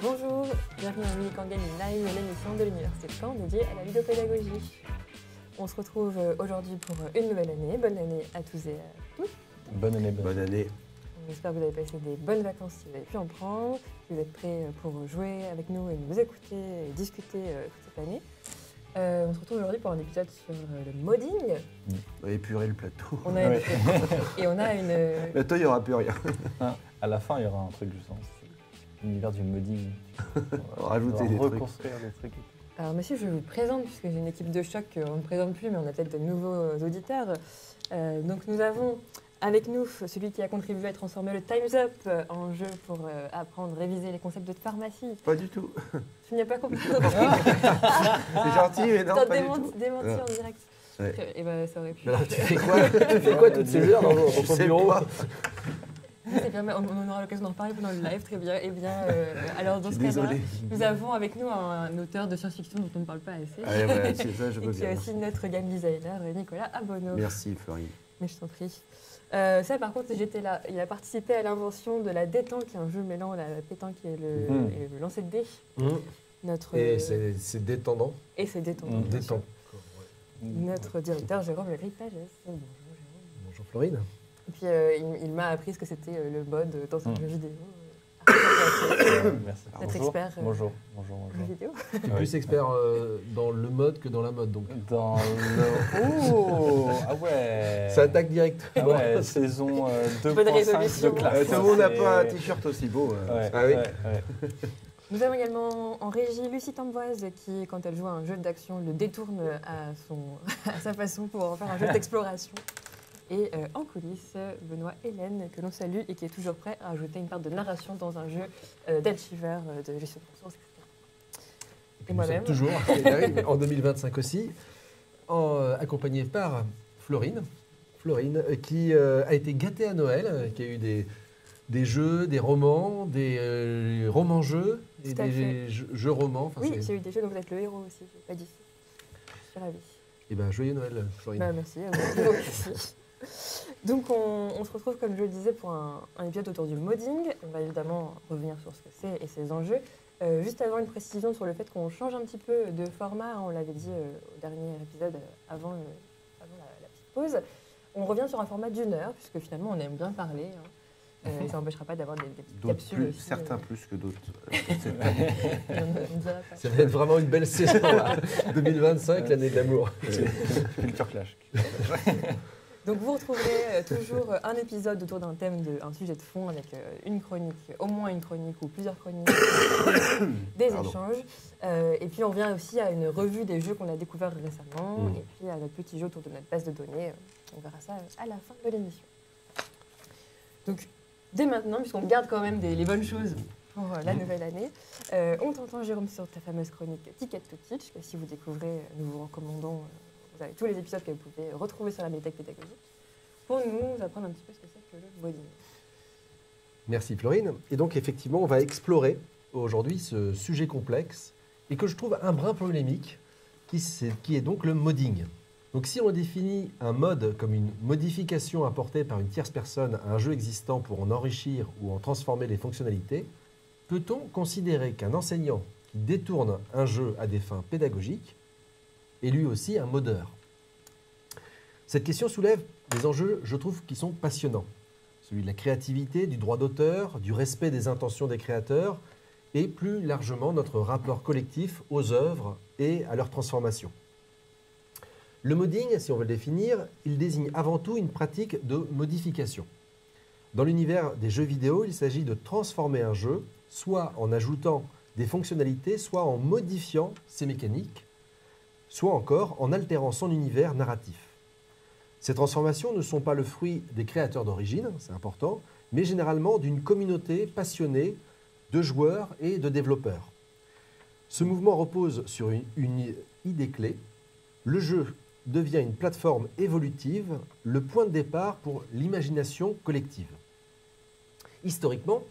Bonjour, bienvenue dans Unique en Gaming Live, l'émission de l'Université de Caen dédiée à la vidéopédagogie. On se retrouve aujourd'hui pour une nouvelle année. Bonne année à tous et à toutes. Bonne année. Bonne année. J'espère que vous avez passé des bonnes vacances si vous avez pu en prendre, que vous êtes prêts pour jouer avec nous et nous écouter et discuter toute cette année. On se retrouve aujourd'hui pour un épisode sur le modding. On va épurer le plateau. On a et on a une... Le plateau, il n'y aura plus rien. À la fin, il y aura un truc du sens. L'univers du modding. On va rajouter des trucs. Reconstruire des trucs. Alors monsieur, je vous présente, puisque j'ai une équipe de choc qu'on ne présente plus, mais on a peut-être de nouveaux auditeurs. Donc nous avons avec nous celui qui a contribué à transformer le Time's Up en jeu pour apprendre, réviser les concepts de pharmacie. Pas du tout. Tu n'y as pas complètement C'est gentil, mais non, pas du tout. Démenti en direct. Ouais. Et ben ça aurait pu. Alors, tu fais quoi toutes ces heures dans ton bureau? C'est bien, on aura l'occasion d'en reparler pendant le live, très bien. Eh bien, alors dans ce cas-là, nous avons avec nous un auteur de science-fiction dont on ne parle pas assez. Ah, ouais, c'est ça, je veux et qui bien. est aussi notre game designer, Nicolas Abonneau. Merci, Florine. Mais je t'en prie. Ça, par contre, j'étais là. Il a participé à l'invention de la détente, qui est un jeu mêlant la pétanque et le lancer de dés. Et c'est détendant. Et c'est détendant. Détend. Notre directeur, Jérôme Legris-Pagès. Bonjour Florine. Et puis, il m'a appris ce que c'était le mode dans un jeu vidéo. Merci. Notre expert Bonjour. jeu vidéo. Tu es plus expert dans le mode que dans la mode, donc. Dans le... Oh. Ah ouais. Ça attaque direct. Ah ouais, saison 2.5 Bonne de résolution. classe. Tout le monde n'a pas un t-shirt aussi beau. Ouais, Ah oui. ouais. Nous avons également en régie Lucie Tamboise qui, quand elle joue à un jeu d'action, le détourne à sa façon pour en faire un jeu d'exploration. Et en coulisses, Benoît Hélène, que l'on salue et qui est toujours prêt à ajouter une part de narration dans un jeu d'archiveur, de gestion de ressources, etc. Et moi-même. Toujours, en 2025 aussi, accompagné par Florine. Florine, qui a été gâtée à Noël, qui a eu des jeux, des romans, des romans-jeux et Tout à des jeux romans. Enfin, Oui, j'ai eu des jeux dont vous êtes le héros aussi, je l'ai pas dit. Je suis ravie. Et bien, joyeux Noël, Florine. Bah, merci. Merci. Donc on se retrouve, comme je le disais, pour un épisode autour du modding. On va évidemment revenir sur ce que c'est et ses enjeux. Juste avant une précision sur le fait qu'on change un petit peu de format, on l'avait dit au dernier épisode avant la petite pause. On revient sur un format d'1 heure, puisque finalement on aime bien parler. Et ça n'empêchera pas d'avoir des petites capsules aussi. Certains plus que d'autres. On dira pas. Ça va être vraiment une belle saison, là. 2025, l'année de l'amour. Culture Clash. Donc vous retrouverez toujours un épisode autour d'un thème, un sujet de fond avec une chronique, au moins une chronique ou plusieurs chroniques, des échanges. Et puis on revient aussi à une revue des jeux qu'on a découverts récemment et puis à notre petit jeu autour de notre base de données. On verra ça à la fin de l'émission. Donc dès maintenant, puisqu'on garde quand même les bonnes choses pour la nouvelle année, on t'entend Jérôme sur ta fameuse chronique Ticket to Teach, que si vous découvrez, nous vous recommandons. Vous avez tous les épisodes que vous pouvez retrouver sur la médiathèque pédagogique pour nous apprendre un petit peu ce que c'est que le modding. Merci Florine. Et donc effectivement, on va explorer aujourd'hui ce sujet complexe et que je trouve un brin polémique, qui est donc le modding. Donc si on définit un mod comme une modification apportée par une tierce personne à un jeu existant pour en enrichir ou en transformer les fonctionnalités, peut-on considérer qu'un enseignant qui détourne un jeu à des fins pédagogiques est lui aussi un modeur? Cette question soulève des enjeux, je trouve, qui sont passionnants. Celui de la créativité, du droit d'auteur, du respect des intentions des créateurs et plus largement notre rapport collectif aux œuvres et à leur transformation. Le modding, si on veut le définir, il désigne avant tout une pratique de modification. Dans l'univers des jeux vidéo, il s'agit de transformer un jeu, soit en ajoutant des fonctionnalités, soit en modifiant ses mécaniques, soit encore en altérant son univers narratif. Ces transformations ne sont pas le fruit des créateurs d'origine, c'est important, mais généralement d'une communauté passionnée de joueurs et de développeurs. Ce mouvement repose sur une idée clé. Le jeu devient une plateforme évolutive, le point de départ pour l'imagination collective. Historiquement,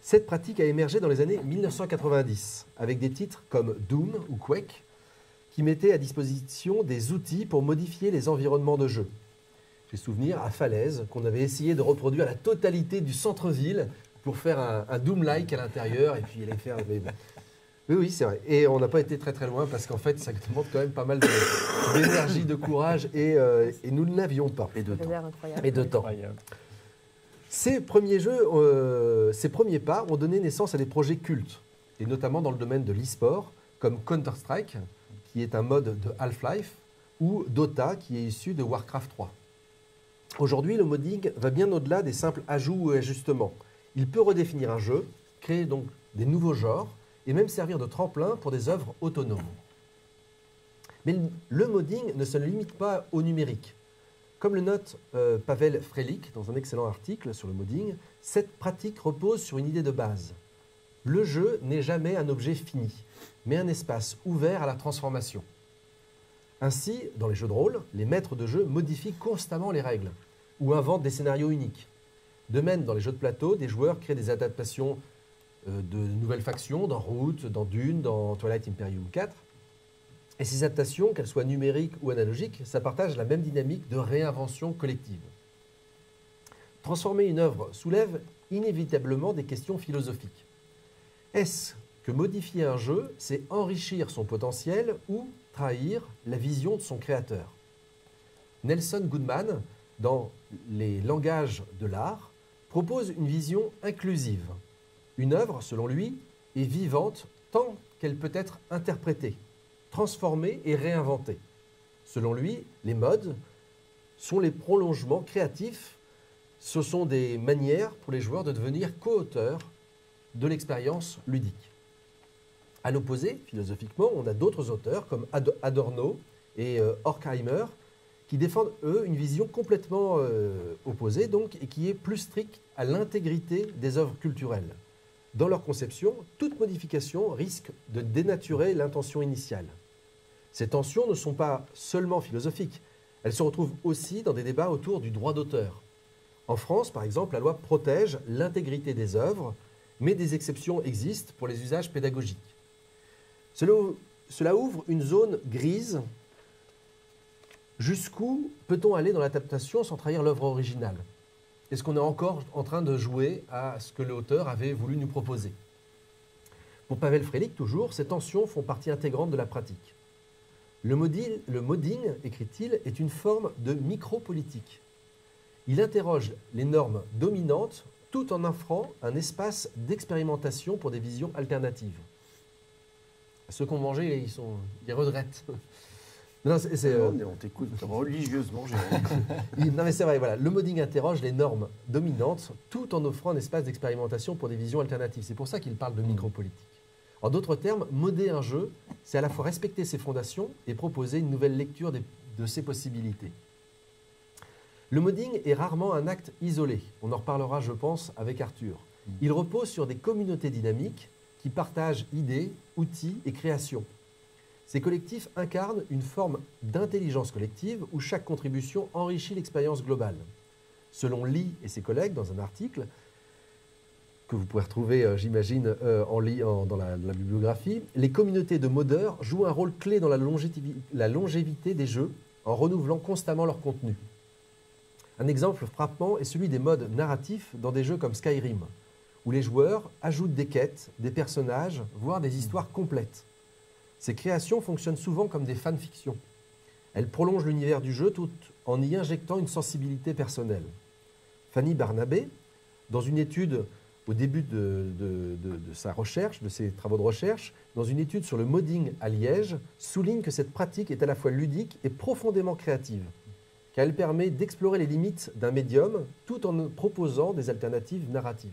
cette pratique a émergé dans les années 1990, avec des titres comme Doom ou Quake, qui mettaient à disposition des outils pour modifier les environnements de jeu. J'ai souvenir à Falaise qu'on avait essayé de reproduire la totalité du centre-ville pour faire un Doom-like à l'intérieur et puis aller faire. Mais bon. Oui, c'est vrai. Et on n'a pas été très très loin parce qu'en fait, ça demande quand même pas mal d'énergie, de courage et nous ne l'avions pas. Et de Ça a temps. l'air incroyable. Et de temps. Incroyable. Ces premiers jeux, ces premiers pas ont donné naissance à des projets cultes, et notamment dans le domaine de l'e-sport, comme Counter-Strike, qui est un mode de Half-Life, ou Dota, qui est issu de Warcraft 3. Aujourd'hui, le modding va bien au-delà des simples ajouts ou ajustements. Il peut redéfinir un jeu, créer donc des nouveaux genres, et même servir de tremplin pour des œuvres autonomes. Mais le modding ne se limite pas au numérique. Comme le note Pavel Frelik dans un excellent article sur le modding, cette pratique repose sur une idée de base. Le jeu n'est jamais un objet fini, mais un espace ouvert à la transformation. Ainsi, dans les jeux de rôle, les maîtres de jeu modifient constamment les règles ou inventent des scénarios uniques. De même, dans les jeux de plateau, des joueurs créent des adaptations de nouvelles factions dans Root, dans Dune, dans Twilight Imperium 4. Et ces adaptations, qu'elles soient numériques ou analogiques, ça partage la même dynamique de réinvention collective. Transformer une œuvre soulève inévitablement des questions philosophiques. Est-ce que modifier un jeu, c'est enrichir son potentiel ou trahir la vision de son créateur? Nelson Goodman, dans Les langages de l'art, propose une vision inclusive. Une œuvre, selon lui, est vivante tant qu'elle peut être interprétée, transformée et réinventée. Selon lui, les modes sont les prolongements créatifs. Ce sont des manières pour les joueurs de devenir co-auteurs de l'expérience ludique. À l'opposé, philosophiquement, on a d'autres auteurs comme Adorno et Horkheimer qui défendent, eux, une vision complètement opposée donc, et qui est plus stricte à l'intégrité des œuvres culturelles. Dans leur conception, toute modification risque de dénaturer l'intention initiale. Ces tensions ne sont pas seulement philosophiques, elles se retrouvent aussi dans des débats autour du droit d'auteur. En France, par exemple, la loi protège l'intégrité des œuvres, mais des exceptions existent pour les usages pédagogiques. Cela ouvre une zone grise. Jusqu'où peut-on aller dans l'adaptation sans trahir l'œuvre originale? Est-ce qu'on est encore en train de jouer à ce que l'auteur avait voulu nous proposer? Pour Pavel Frelik, toujours, ces tensions font partie intégrante de la pratique. Le modding, écrit-il, est une forme de micro-politique. Il interroge les normes dominantes tout en offrant un espace d'expérimentation pour des visions alternatives. Ceux qui ont mangé, ils regrettent. Non, On t'écoute religieusement, Jérôme. Non mais c'est vrai, voilà. Le modding interroge les normes dominantes tout en offrant un espace d'expérimentation pour des visions alternatives. C'est pour ça qu'il parle de micropolitique. En d'autres termes, modder un jeu, c'est à la fois respecter ses fondations et proposer une nouvelle lecture de ses possibilités. Le modding est rarement un acte isolé. On en reparlera, je pense, avec Arthur. Il repose sur des communautés dynamiques qui partagent idées, outils et créations. Ces collectifs incarnent une forme d'intelligence collective où chaque contribution enrichit l'expérience globale. Selon Lee et ses collègues, dans un article que vous pouvez retrouver, j'imagine, dans la bibliographie, les communautés de modeurs jouent un rôle clé dans la longévité des jeux en renouvelant constamment leur contenu. Un exemple frappant est celui des modes narratifs dans des jeux comme Skyrim, où les joueurs ajoutent des quêtes, des personnages, voire des histoires complètes. Ces créations fonctionnent souvent comme des fanfictions. Elles prolongent l'univers du jeu tout en y injectant une sensibilité personnelle. Fanny Barnabé, dans une étude au début de sa recherche, de ses travaux de recherche, dans une étude sur le modding à Liège, souligne que cette pratique est à la fois ludique et profondément créative, car elle permet d'explorer les limites d'un médium tout en proposant des alternatives narratives.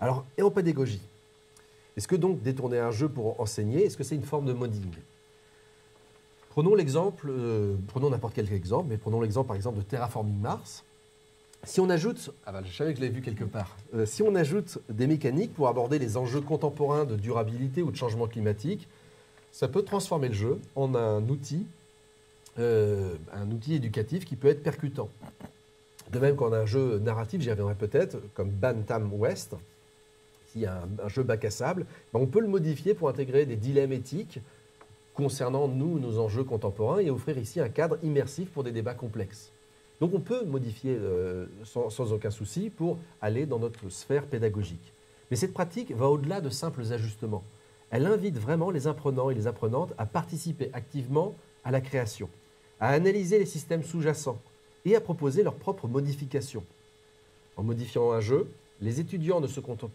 Alors, et en pédagogie, est-ce que donc détourner un jeu pour enseigner, est-ce que c'est une forme de modding? Prenons l'exemple, prenons n'importe quel exemple, mais prenons l'exemple par exemple de Terraforming Mars. Si on ajoute, je savais que je l'ai vu quelque part, si on ajoute des mécaniques pour aborder les enjeux contemporains de durabilité ou de changement climatique, ça peut transformer le jeu en un outil éducatif qui peut être percutant. De même qu'on a un jeu narratif, j'y reviendrai peut-être, comme Bantam West, qui est un jeu bac à sable, on peut le modifier pour intégrer des dilemmes éthiques concernant nos enjeux contemporains et offrir ici un cadre immersif pour des débats complexes. Donc on peut modifier sans aucun souci pour aller dans notre sphère pédagogique. Mais cette pratique va au-delà de simples ajustements. Elle invite vraiment les apprenants et les apprenantes à participer activement à la création, à analyser les systèmes sous-jacents et à proposer leurs propres modifications. En modifiant un jeu, les étudiants ne se contentent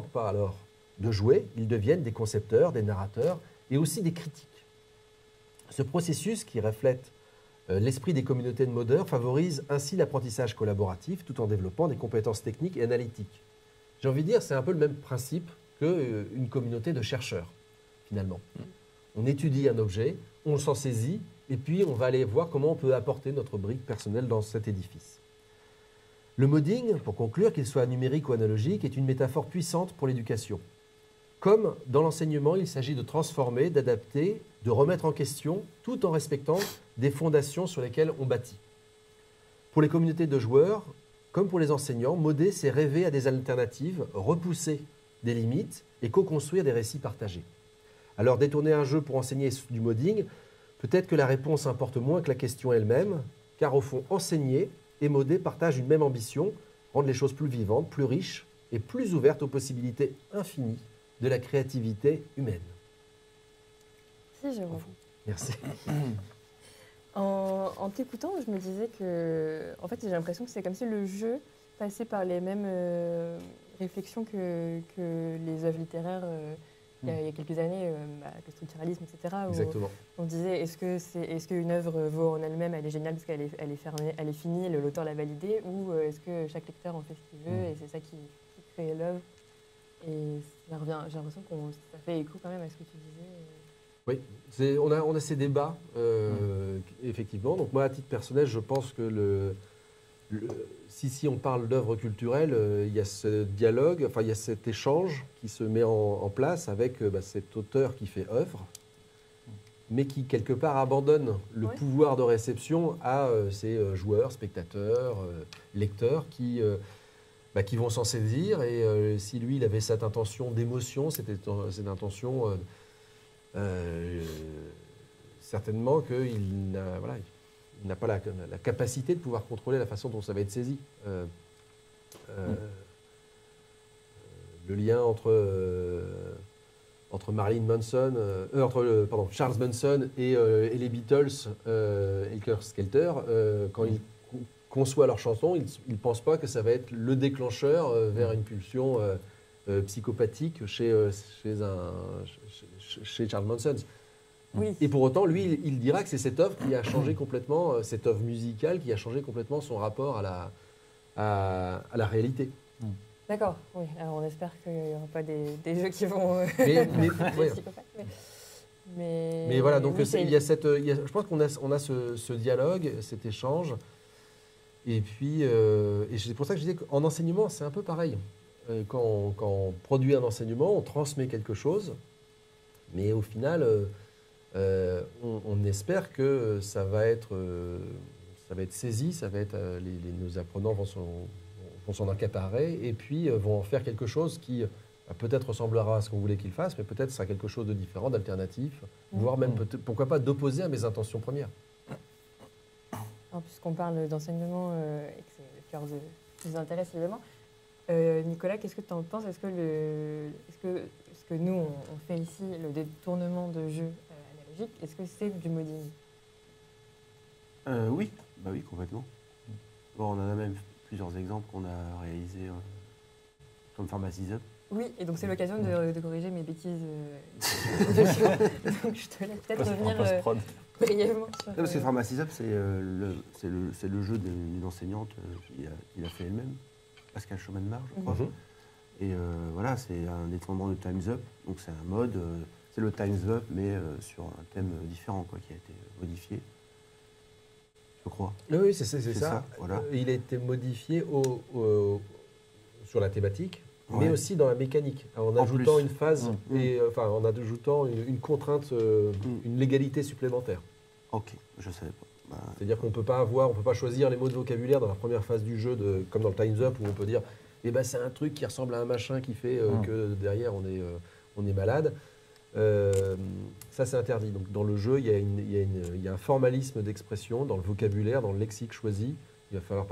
pas alors de jouer, ils deviennent des concepteurs, des narrateurs et aussi des critiques. Ce processus qui reflète l'esprit des communautés de modeurs favorise ainsi l'apprentissage collaboratif tout en développant des compétences techniques et analytiques. J'ai envie de dire, c'est un peu le même principe qu'une communauté de chercheurs, finalement. On étudie un objet, on s'en saisit, et puis on va aller voir comment on peut apporter notre brique personnelle dans cet édifice. Le modding, pour conclure, qu'il soit numérique ou analogique, est une métaphore puissante pour l'éducation. Comme dans l'enseignement, il s'agit de transformer, d'adapter, de remettre en question, tout en respectant des fondations sur lesquelles on bâtit. Pour les communautés de joueurs, comme pour les enseignants, modder, c'est rêver à des alternatives, repousser des limites et co-construire des récits partagés. Alors, détourner un jeu pour enseigner du modding, peut-être que la réponse importe moins que la question elle-même, car au fond, enseigner et modder partagent une même ambition, rendre les choses plus vivantes, plus riches et plus ouvertes aux possibilités infinies de la créativité humaine. Si, Jérôme. Merci. En t'écoutant, je me disais que, en fait, j'ai l'impression que c'est comme si le jeu passait par les mêmes réflexions que les œuvres littéraires il y a quelques années, le structuralisme, etc. Exactement. On disait, est-ce qu'une œuvre vaut en elle-même, elle est géniale parce qu'elle est fermée, elle est finie, l'auteur l'a validée, ou est-ce que chaque lecteur en fait ce qu'il veut et c'est ça qui crée l'œuvre. Et ça revient, j'ai l'impression que ça fait écho quand même à ce que tu disais. Oui, on a ces débats, effectivement. Donc moi, à titre personnel, je pense que si on parle d'œuvres culturelles, il y a ce dialogue, enfin il y a cet échange qui se met en place avec cet auteur qui fait œuvre, mais qui quelque part abandonne le pouvoir de réception à ses joueurs, spectateurs, lecteurs qui vont s'en saisir. Et si lui, il avait cette intention d'émotion, cette intention... certainement qu'il n'a pas la capacité de pouvoir contrôler la façon dont ça va être saisi. Le lien entre Marilyn Manson, Charles Manson et les Beatles, Helter Skelter, quand ils conçoivent leur chanson, ils ne pensent pas que ça va être le déclencheur vers une pulsion psychopathique chez Charles Manson. Oui. Et pour autant, lui, il dira que c'est cette œuvre qui a changé complètement, cette œuvre musicale qui a changé complètement son rapport à la réalité. D'accord, oui. Alors on espère qu'il n'y aura pas des jeux qui vont... Mais voilà, donc oui, je pense qu'on a ce dialogue, cet échange. Et puis, et c'est pour ça que je disais qu'en enseignement, c'est un peu pareil. Quand on produit un enseignement, on transmet quelque chose, mais au final, on espère que ça va être saisi, nos apprenants vont s'en accaparer et puis vont en faire quelque chose qui peut-être ressemblera à ce qu'on voulait qu'ils fassent, mais peut-être sera quelque chose de différent, d'alternatif, voire même, pourquoi pas, d'opposé à mes intentions premières. Puisqu'on parle d'enseignement et que c'est le cœur de nos intérêts, évidemment, Nicolas, qu'est-ce que tu en penses? Est-ce que nous, on fait ici le détournement de jeux analogiques, est-ce que c'est du modding? Oui, complètement. Bon, on en a même plusieurs exemples qu'on a réalisés, comme Pharmacy's Up. Oui, et donc c'est l'occasion de corriger mes bêtises. Donc je te laisse peut-être revenir brièvement sur... Parce que Pharmacy's Up, c'est le jeu d'une enseignante qui l'a fait elle-même, Pascal Schomenmar, je crois. Et voilà, c'est un détournement de Time's Up. Donc c'est un mode, c'est le Time's Up, mais sur un thème différent, qui a été modifié. Je crois. Oui, c'est ça. Voilà. Il a été modifié sur la thématique, mais Ouais. aussi dans la mécanique, en ajoutant une phase, en ajoutant une contrainte, une légalité supplémentaire. Ok, je ne savais pas. C'est-à-dire qu'on ne peut pas choisir les mots de vocabulaire dans la première phase du jeu, comme dans le Time's Up, où on peut dire c'est un truc qui ressemble à un machin qui fait que derrière on est malade. Ça, c'est interdit. Donc, dans le jeu, il y a un formalisme d'expression dans le vocabulaire, dans le lexique choisi. Il va falloir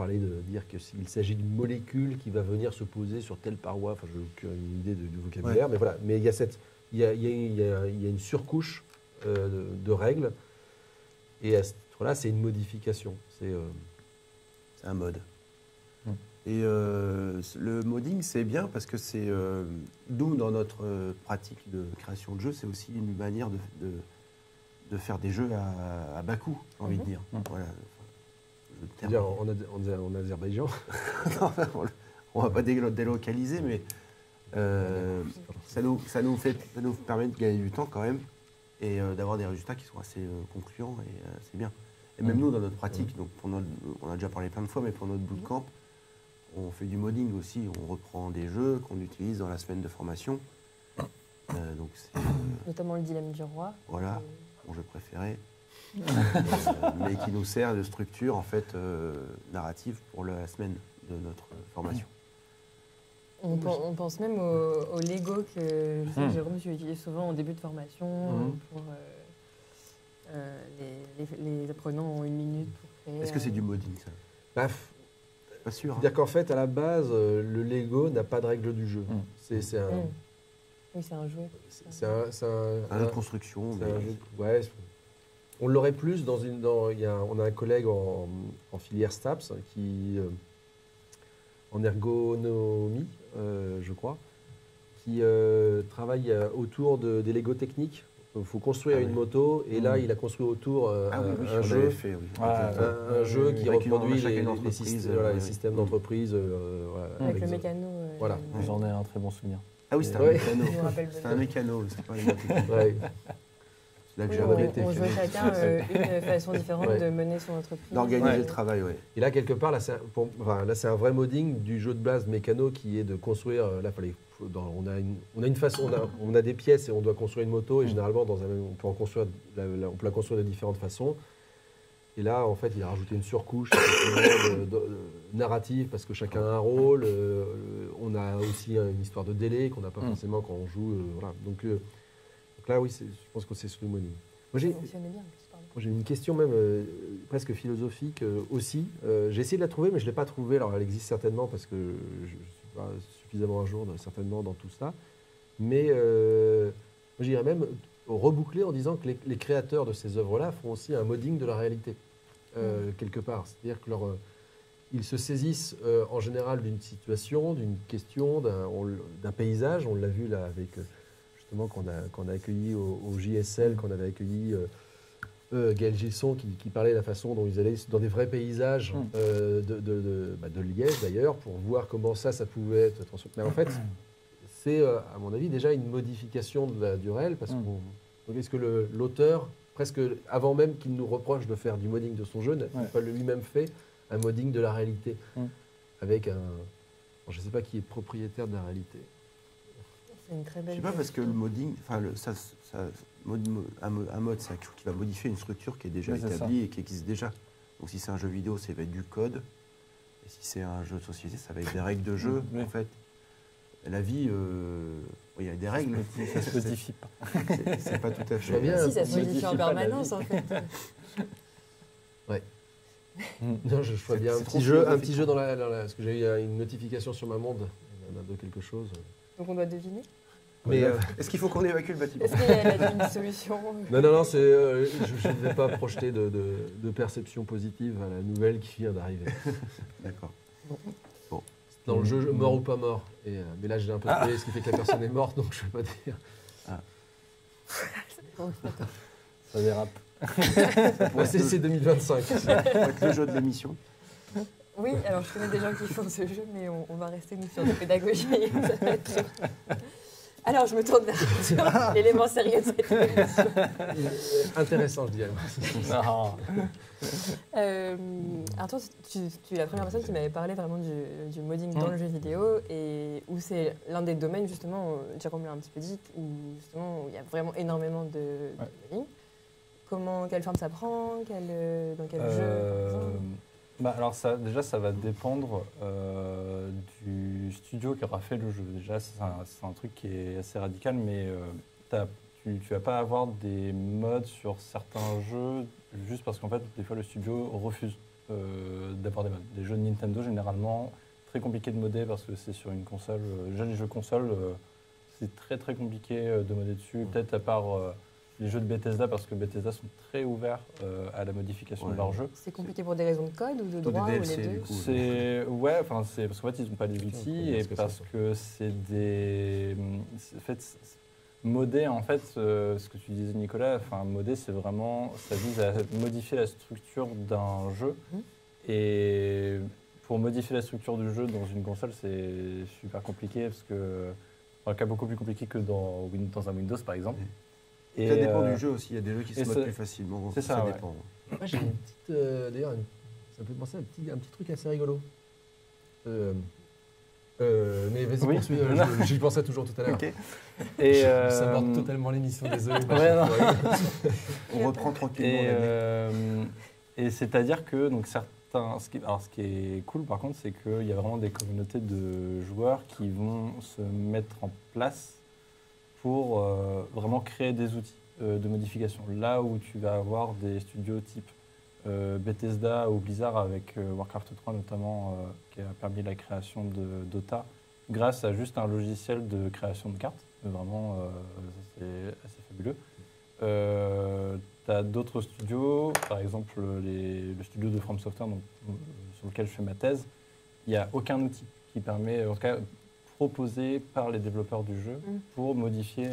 dire qu'il s'agit d'une molécule qui va venir se poser sur telle paroi. Enfin, je n'ai aucune idée du vocabulaire, mais voilà. Mais il y a une surcouche de règles. Et à ce titre-là, c'est une modification. C'est un mode. Et le modding, c'est bien parce que c'est, d'où dans notre pratique de création de jeux, c'est aussi une manière de faire des jeux à bas coût, j'ai envie de dire. Voilà. C'est-à-dire en Azerbaïdjan. Non, on ne va pas délocaliser, mais ça nous permet de gagner du temps quand même et d'avoir des résultats qui sont assez concluants et c'est bien. Et même nous, dans notre pratique, donc on a déjà parlé plein de fois, mais pour notre bootcamp, on fait du modding aussi. On reprend des jeux qu'on utilise dans la semaine de formation. Donc notamment le dilemme du roi. Voilà, mon jeu préféré. Mais qui nous sert de structure en fait narrative pour la semaine de notre formation. On pense même au Lego que je sais que Jérôme utilise souvent en début de formation pour les apprenants ont 1 minute pour créer. Est-ce que c'est du modding ça? Pas sûr. C'est-à-dire qu'en fait, à la base, le Lego n'a pas de règle du jeu. Oui, c'est un jouet. C'est un jeu de construction. Ouais. On l'aurait plus on a un collègue en filière STAPS qui en ergonomie, je crois, qui travaille autour des Lego techniques. Il faut construire une moto et là, il a construit autour un jeu qui reproduit les systèmes d'entreprise. Avec le mécano. Voilà. J'en ai un très bon souvenir. Ah oui, c'était un mécano. C'était un mécano, c'était pas une on jouait chacun une façon différente de mener son entreprise. D'organiser le travail, oui. Et là, quelque part, c'est un vrai modding du jeu de base mécano qui est de construire. Là, on a une façon, on a des pièces et on doit construire une moto et généralement, on peut la construire de différentes façons. Et là, en fait, il a rajouté une surcouche narrative parce que chacun a un rôle. On a aussi une histoire de délai qu'on n'a pas forcément quand on joue. Voilà. Donc là, oui, je pense que c'est ce le modding. Moi, j'ai une question même presque philosophique aussi. J'ai essayé de la trouver, mais je ne l'ai pas trouvée. Alors, elle existe certainement parce que je ne suis pas suffisamment à jour certainement dans tout ça. Mais j'irais même reboucler en disant que les créateurs de ces œuvres-là font aussi un modding de la réalité, quelque part. C'est-à-dire que ils se saisissent en général d'une situation, d'une question, d'un paysage. On l'a vu là avec... qu'on a accueilli au JSL, qu'on avait accueilli Gaël Gilson, qui parlait de la façon dont ils allaient dans des vrais paysages de Liège d'ailleurs, pour voir comment ça pouvait être transformé. Mais en fait, c'est à mon avis déjà une modification du réel, parce que est-ce que l'auteur, presque avant même qu'il nous reproche de faire du modding de son jeu, n'a pas lui-même fait un modding de la réalité, avec je ne sais pas qui est propriétaire de la réalité. C'est une très belle. Je sais pas parce que le modding, un mode, c'est quelque chose qui va modifier une structure qui est déjà établie et qui existe déjà. Donc si c'est un jeu vidéo, ça va être du code. Et si c'est un jeu de société, ça va être des règles de jeu, en fait. La vie, il y a des règles. Ça se modifie pas. C'est pas tout à fait. Si, ça se modifie en permanence, en fait. Ouais. Non, je vois bien un petit jeu dans parce que j'ai eu une notification sur ma montre de quelque chose. Donc on doit deviner. Mais est-ce qu'il faut qu'on évacue le bâtiment? Est-ce qu'il y a une solution? Non, je ne vais pas projeter de perception positive à la nouvelle qui vient d'arriver. D'accord. Bon. Dans le jeu, mort ou pas mort. Mais là, j'ai un peu trouvé ce qui fait que la personne est morte, donc je ne vais pas dire. Ça dérape. C'est 2025. Ça va être le jeu de l'émission. Oui, alors je connais des gens qui font ce jeu, mais on va rester nous sur de pédagogie. Ça va être très... Alors je me tourne vers l'élément sérieux de cette émission. Intéressant, je dirais. Alors toi, tu es la première personne qui m'avait parlé vraiment du modding dans le jeu vidéo, et où c'est l'un des domaines, justement, Jérôme l'a un petit peu dit, où justement il y a vraiment énormément de modding. Quelle forme ça prend, dans quel jeu alors ça va dépendre du studio qui aura fait le jeu. Déjà, c'est un truc qui est assez radical, mais tu vas pas avoir des mods sur certains jeux juste parce qu'en fait, des fois, le studio refuse d'avoir des mods. Les jeux de Nintendo, généralement, très compliqué de modder parce que c'est sur une console. Déjà, les jeux console, c'est très très compliqué de modder dessus. Peut-être à part les jeux de Bethesda, parce que Bethesda sont très ouverts à la modification de leurs jeux. C'est compliqué pour des raisons de code ou de Plutôt droit des ou DLC, les deux du coup. C'est parce qu'en fait, ils n'ont pas les outils et parce que c'est des. En fait, modder, en fait, ce que tu disais, Nicolas, enfin, modder, c'est vraiment. Ça vise à modifier la structure d'un jeu. Et pour modifier la structure du jeu dans une console, c'est super compliqué parce que. Un cas beaucoup plus compliqué que dans un Windows, par exemple. Et ça dépend du jeu aussi. Il y a des jeux qui se modent plus facilement. C'est ça, ouais. dépend. Moi, j'ai une petite. D'ailleurs, ça me fait penser à un petit truc assez rigolo. Mais vas-y, Oui. poursuis. J'y pensais toujours tout à l'heure. Ok. Et Ça aborde totalement l'émission, désolé. Ouais, non. On reprend tranquillement. Et c'est-à-dire que donc ce qui est cool par contre, c'est qu'il y a vraiment des communautés de joueurs qui vont se mettre en place pour vraiment créer des outils de modification. Là où tu vas avoir des studios type Bethesda ou Blizzard avec Warcraft 3 notamment, qui a permis la création de Dota grâce à juste un logiciel de création de cartes. Vraiment, c'est assez fabuleux. Tu as d'autres studios, par exemple le studio de From Software sur lequel je fais ma thèse. Il n'y a aucun outil qui permet, en tout cas, proposé par les développeurs du jeu pour modifier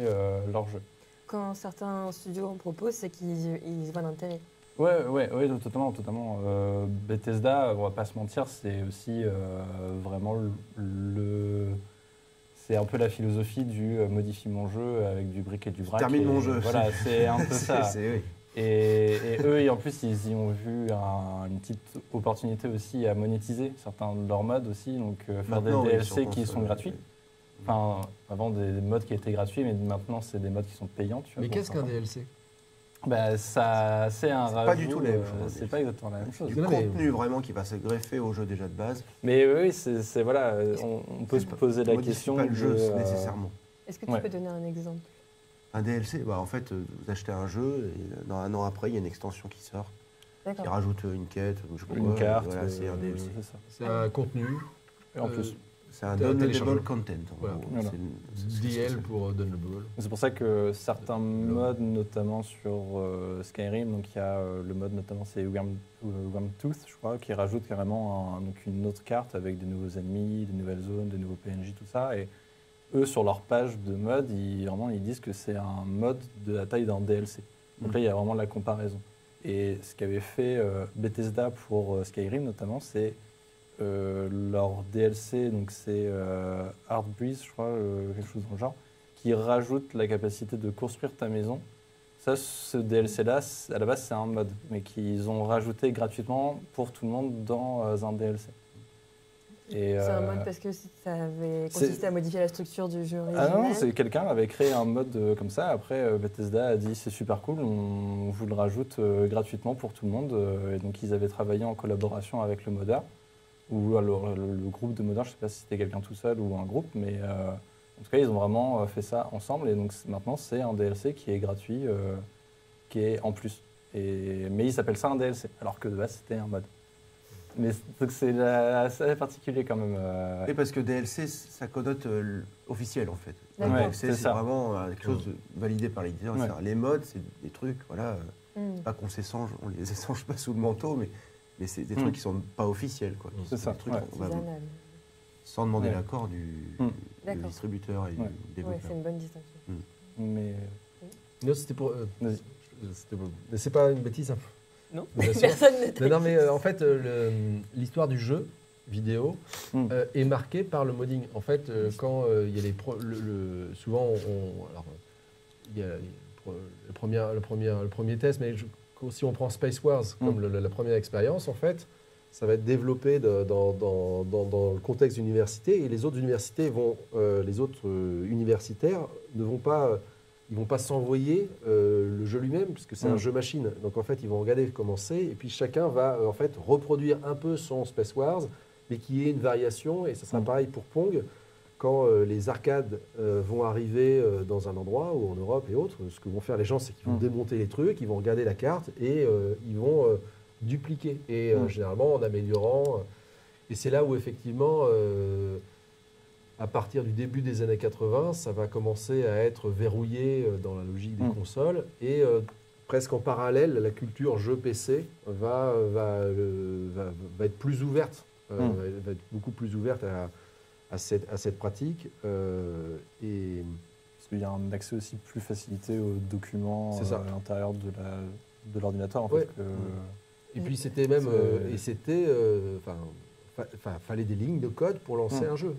leur jeu. Quand certains studios en proposent, c'est qu'ils y voient l'intérêt. Ouais, totalement. Bethesda, on va pas se mentir, c'est aussi vraiment c'est un peu la philosophie du modifie mon jeu avec du brick et du brac. Termine mon jeu. Voilà, c'est un peu ça. Oui. Et eux, en plus, ils y ont vu une petite opportunité aussi à monétiser certains de leurs mods aussi, donc faire des DLC qui sont gratuits. Enfin, avant des mods qui étaient gratuits, mais maintenant c'est des mods qui sont payants. Tu vois, mais qu'est-ce qu'un DLC? Bah, ça, c'est un rajout. Pas du tout la même chose. C'est pas exactement la même chose. Du contenu vraiment qui va se greffer au jeu déjà de base. Mais oui, c'est voilà, on peut se poser la question. Pas le jeu nécessairement. Est-ce que tu peux donner un exemple? Un DLC, en fait, vous achetez un jeu et dans un an après, il y a une extension qui sort, qui rajoute une quête, une carte. Voilà, c'est un DLC. C'est un contenu. Et en plus. C'est un downloadable content. Voilà. DL pour downloadable. C'est pour ça que certains modes, notamment sur Skyrim, donc il y a le mode notamment c'est Wyrmtooth, je crois, qui rajoute carrément donc une autre carte avec des nouveaux ennemis, des nouvelles zones, des nouveaux PNJ, tout ça. Et eux, sur leur page de mode, ils disent que c'est un mode de la taille d'un DLC. Donc là, il y a vraiment la comparaison. Et ce qu'avait fait Bethesda pour Skyrim, notamment, c'est leur DLC, donc c'est Heartbreeze, je crois, quelque chose dans le genre, qui rajoute la capacité de construire ta maison. Ça, ce DLC-là, à la base, c'est un mode, mais qu'ils ont rajouté gratuitement pour tout le monde dans un DLC. C'est un mode parce que ça avait consisté à modifier la structure du jeu original. Ah non, c'est quelqu'un avait créé un mode comme ça. Après, Bethesda a dit c'est super cool, on vous le rajoute gratuitement pour tout le monde. Et donc, ils avaient travaillé en collaboration avec le modeur. Ou alors le groupe de modeurs, je ne sais pas si c'était quelqu'un tout seul ou un groupe, mais en tout cas, ils ont vraiment fait ça ensemble. Et donc maintenant, c'est un DLC qui est gratuit, qui est en plus. Mais ils appellent ça un DLC, alors que de base, c'était un mode. Mais c'est assez particulier quand même. Oui, parce que DLC, ça connote officiel en fait. C'est c'est vraiment quelque chose validé par l'éditeur. Ouais. Les mods, c'est des trucs, voilà, pas qu'on s'échange, on les échange pas sous le manteau, mais c'est des trucs qui sont pas officiels, quoi. C'est ça. Des trucs sans demander l'accord du distributeur et du développeur. C'est une bonne distinction. Mais non, c'était pour. Vas-y. C'est pas une bêtise. Hein. Non, personne ne non, mais en fait, l'histoire du jeu vidéo est marquée par le modding. En fait, quand il y a souvent, il y a le premier test, mais si on prend Space Wars comme la première expérience, en fait, ça va être développé dans le contexte d'université et les autres universités les autres universitaires ne vont pas. Ils ne vont pas s'envoyer le jeu lui-même, puisque c'est un jeu machine. Donc en fait, ils vont regarder comment c'est, et puis chacun va en fait reproduire un peu son Space Wars, mais qui est une variation, et ça sera pareil pour Pong. quand les arcades vont arriver dans un endroit ou en Europe et autres, ce que vont faire les gens, c'est qu'ils vont démonter les trucs, ils vont regarder la carte et ils vont dupliquer. Et généralement en améliorant. Et c'est là où effectivement, à partir du début des années 80, ça va commencer à être verrouillé dans la logique des consoles. Et presque en parallèle, la culture jeu PC va être plus ouverte, va être beaucoup plus ouverte à cette pratique. Et Parce qu'il y a un accès aussi plus facilité aux documents à l'intérieur de l'ordinateur. En fait, Et puis c'était même, fallait des lignes de code pour lancer un jeu.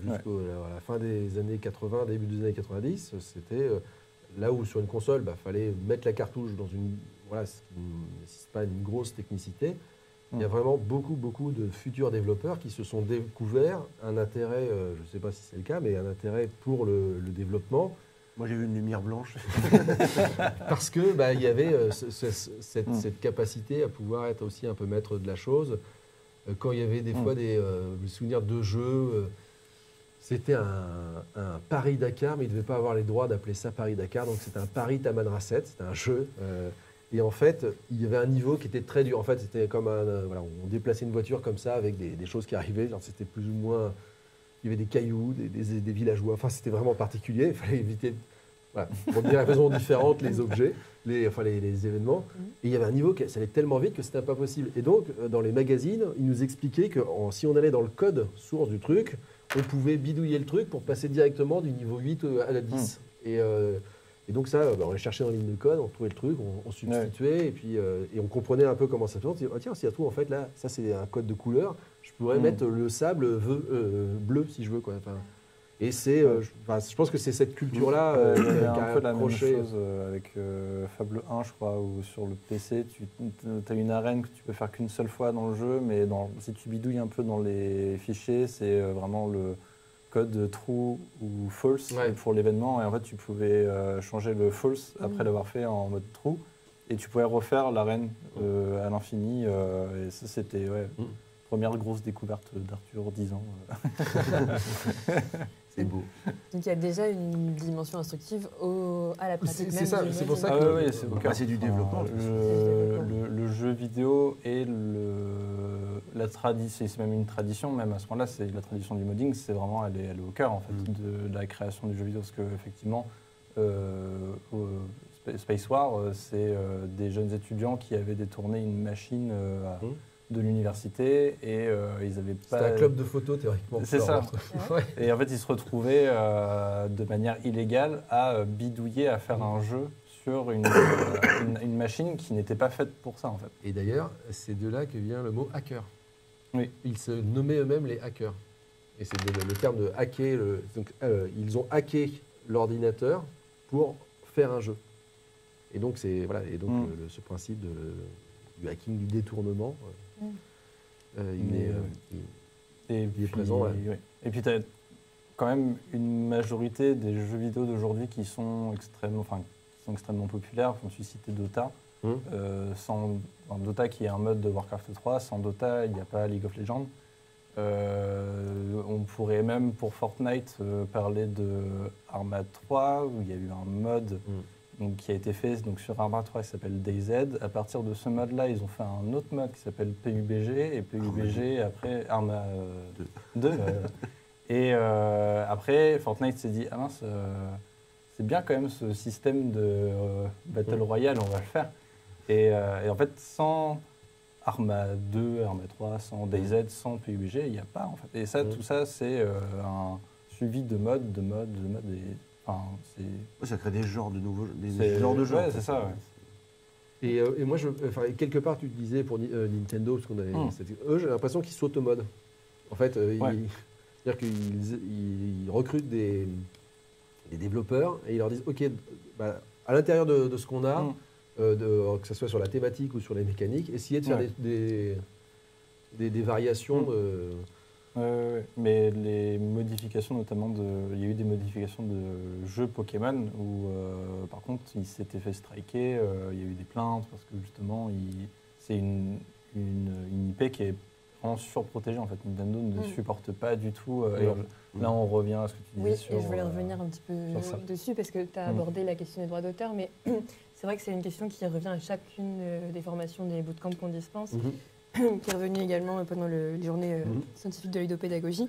Jusqu'à la fin des années 80, début des années 90, c'était là où sur une console, fallait mettre la cartouche dans une, ce qui ne nécessite pas une grosse technicité. Il y a vraiment beaucoup de futurs développeurs qui se sont découverts un intérêt, je ne sais pas si c'est le cas, mais un intérêt pour le développement. Moi, j'ai vu une lumière blanche. Parce que il y avait cette capacité à pouvoir être aussi un peu maître de la chose. Quand il y avait des fois des souvenirs de jeux, c'était un Paris-Dakar, mais il ne devait pas avoir les droits d'appeler ça Paris-Dakar, donc c'était un Paris-Tamanrasset, c'était un jeu. Et en fait, il y avait un niveau qui était très dur. En fait, c'était comme on déplaçait une voiture comme ça avec des choses qui arrivaient. C'était plus ou moins, il y avait des cailloux, des villageois. Enfin, c'était vraiment particulier. Il fallait éviter, pour des raisons différentes, les objets, les événements. Et il y avait un niveau ça allait tellement vite que c'était pas possible. Et donc, dans les magazines, ils nous expliquaient que si on allait dans le code source du truc, on pouvait bidouiller le truc pour passer directement du niveau 8 à la 10. Et donc ça, on allait chercher dans la ligne de code, on trouvait le truc, on substituait, et on comprenait un peu comment ça tourne. Tiens, s'il y a tout, en fait, là, ça c'est un code de couleur, je pourrais mettre le sable bleu si je veux. Et c'est, je pense que c'est cette culture-là il y qui avait a un peu la même accroché. chose avec Fable 1, je crois, où sur le PC, tu as une arène que tu peux faire qu'une seule fois dans le jeu, mais si tu bidouilles un peu dans les fichiers, c'est vraiment le code true ou false pour l'événement. Et en fait, tu pouvais changer le false après l'avoir fait en mode true. Et tu pouvais refaire l'arène à l'infini. Et ça, c'était première grosse découverte d'Arthur, 10 ans. C'est beau. Donc il y a déjà une dimension instructive à la pratique. C'est ça, c'est pour ça que c'est du développement. Le jeu vidéo et la tradition, c'est même une tradition, même à ce moment-là, c'est la tradition du modding, c'est vraiment elle est au cœur en fait de la création du jeu vidéo, parce que effectivement, Space War, c'est des jeunes étudiants qui avaient détourné une machine de l'université et ils avaient pas. C'était un club de photos théoriquement. C'est ça. Et en fait, ils se retrouvaient de manière illégale à bidouiller, à faire un jeu sur une machine qui n'était pas faite pour ça en fait. Et d'ailleurs, c'est de là que vient le mot hacker. Oui. Ils se nommaient eux-mêmes les hackers. Et c'est le terme de hacker. Donc, ils ont hacké l'ordinateur pour faire un jeu. Et donc, ce principe du hacking, du détournement, il est présent. Là. Et puis, tu as quand même une majorité des jeux vidéo d'aujourd'hui qui sont extrêmement populaires. On peut citer Dota. Dota qui est un mode de Warcraft 3. Sans Dota, il n'y a pas League of Legends. On pourrait même, pour Fortnite, parler de Arma 3, où il y a eu un mode qui a été fait sur Arma 3 qui s'appelle DayZ. À partir de ce mode-là, ils ont fait un autre mode qui s'appelle PUBG, et PUBG, après Arma 2. Et après, Fortnite s'est dit, ah mince, c'est bien quand même ce système de Battle Royale, on va le faire. Et en fait, sans Arma 2, Arma 3, sans DayZ, sans PUBG, il n'y a pas en fait. Et ça, tout ça, c'est un suivi de mode. Ça crée des genres de nouveaux genres de jeux. Ouais, c'est ça. Ouais. Et moi, quelque part, tu disais pour Nintendo, parce qu'on avait, eux, j'ai l'impression qu'ils s'automodent. En fait, c'est-à-dire qu'ils recrutent des développeurs et ils leur disent, OK, à l'intérieur de ce qu'on a, que ce soit sur la thématique ou sur les mécaniques, essayez de faire des variations. Mais les modifications, notamment, il y a eu des modifications de jeux Pokémon où, par contre, ils s'étaient fait striker, il y a eu des plaintes parce que justement, c'est une IP qui est vraiment surprotégé en fait. Nintendo ne Mm. supporte pas du tout. Non. Là, on revient à ce que tu disais Oui, sur. et je voulais revenir un petit peu sur ça. dessus parce que tu as abordé la question des droits d'auteur, mais c'est vrai que c'est une question qui revient à chacune des formations des bootcamps qu'on dispense, qui est revenue également pendant les journées scientifiques de l'idopédagogie.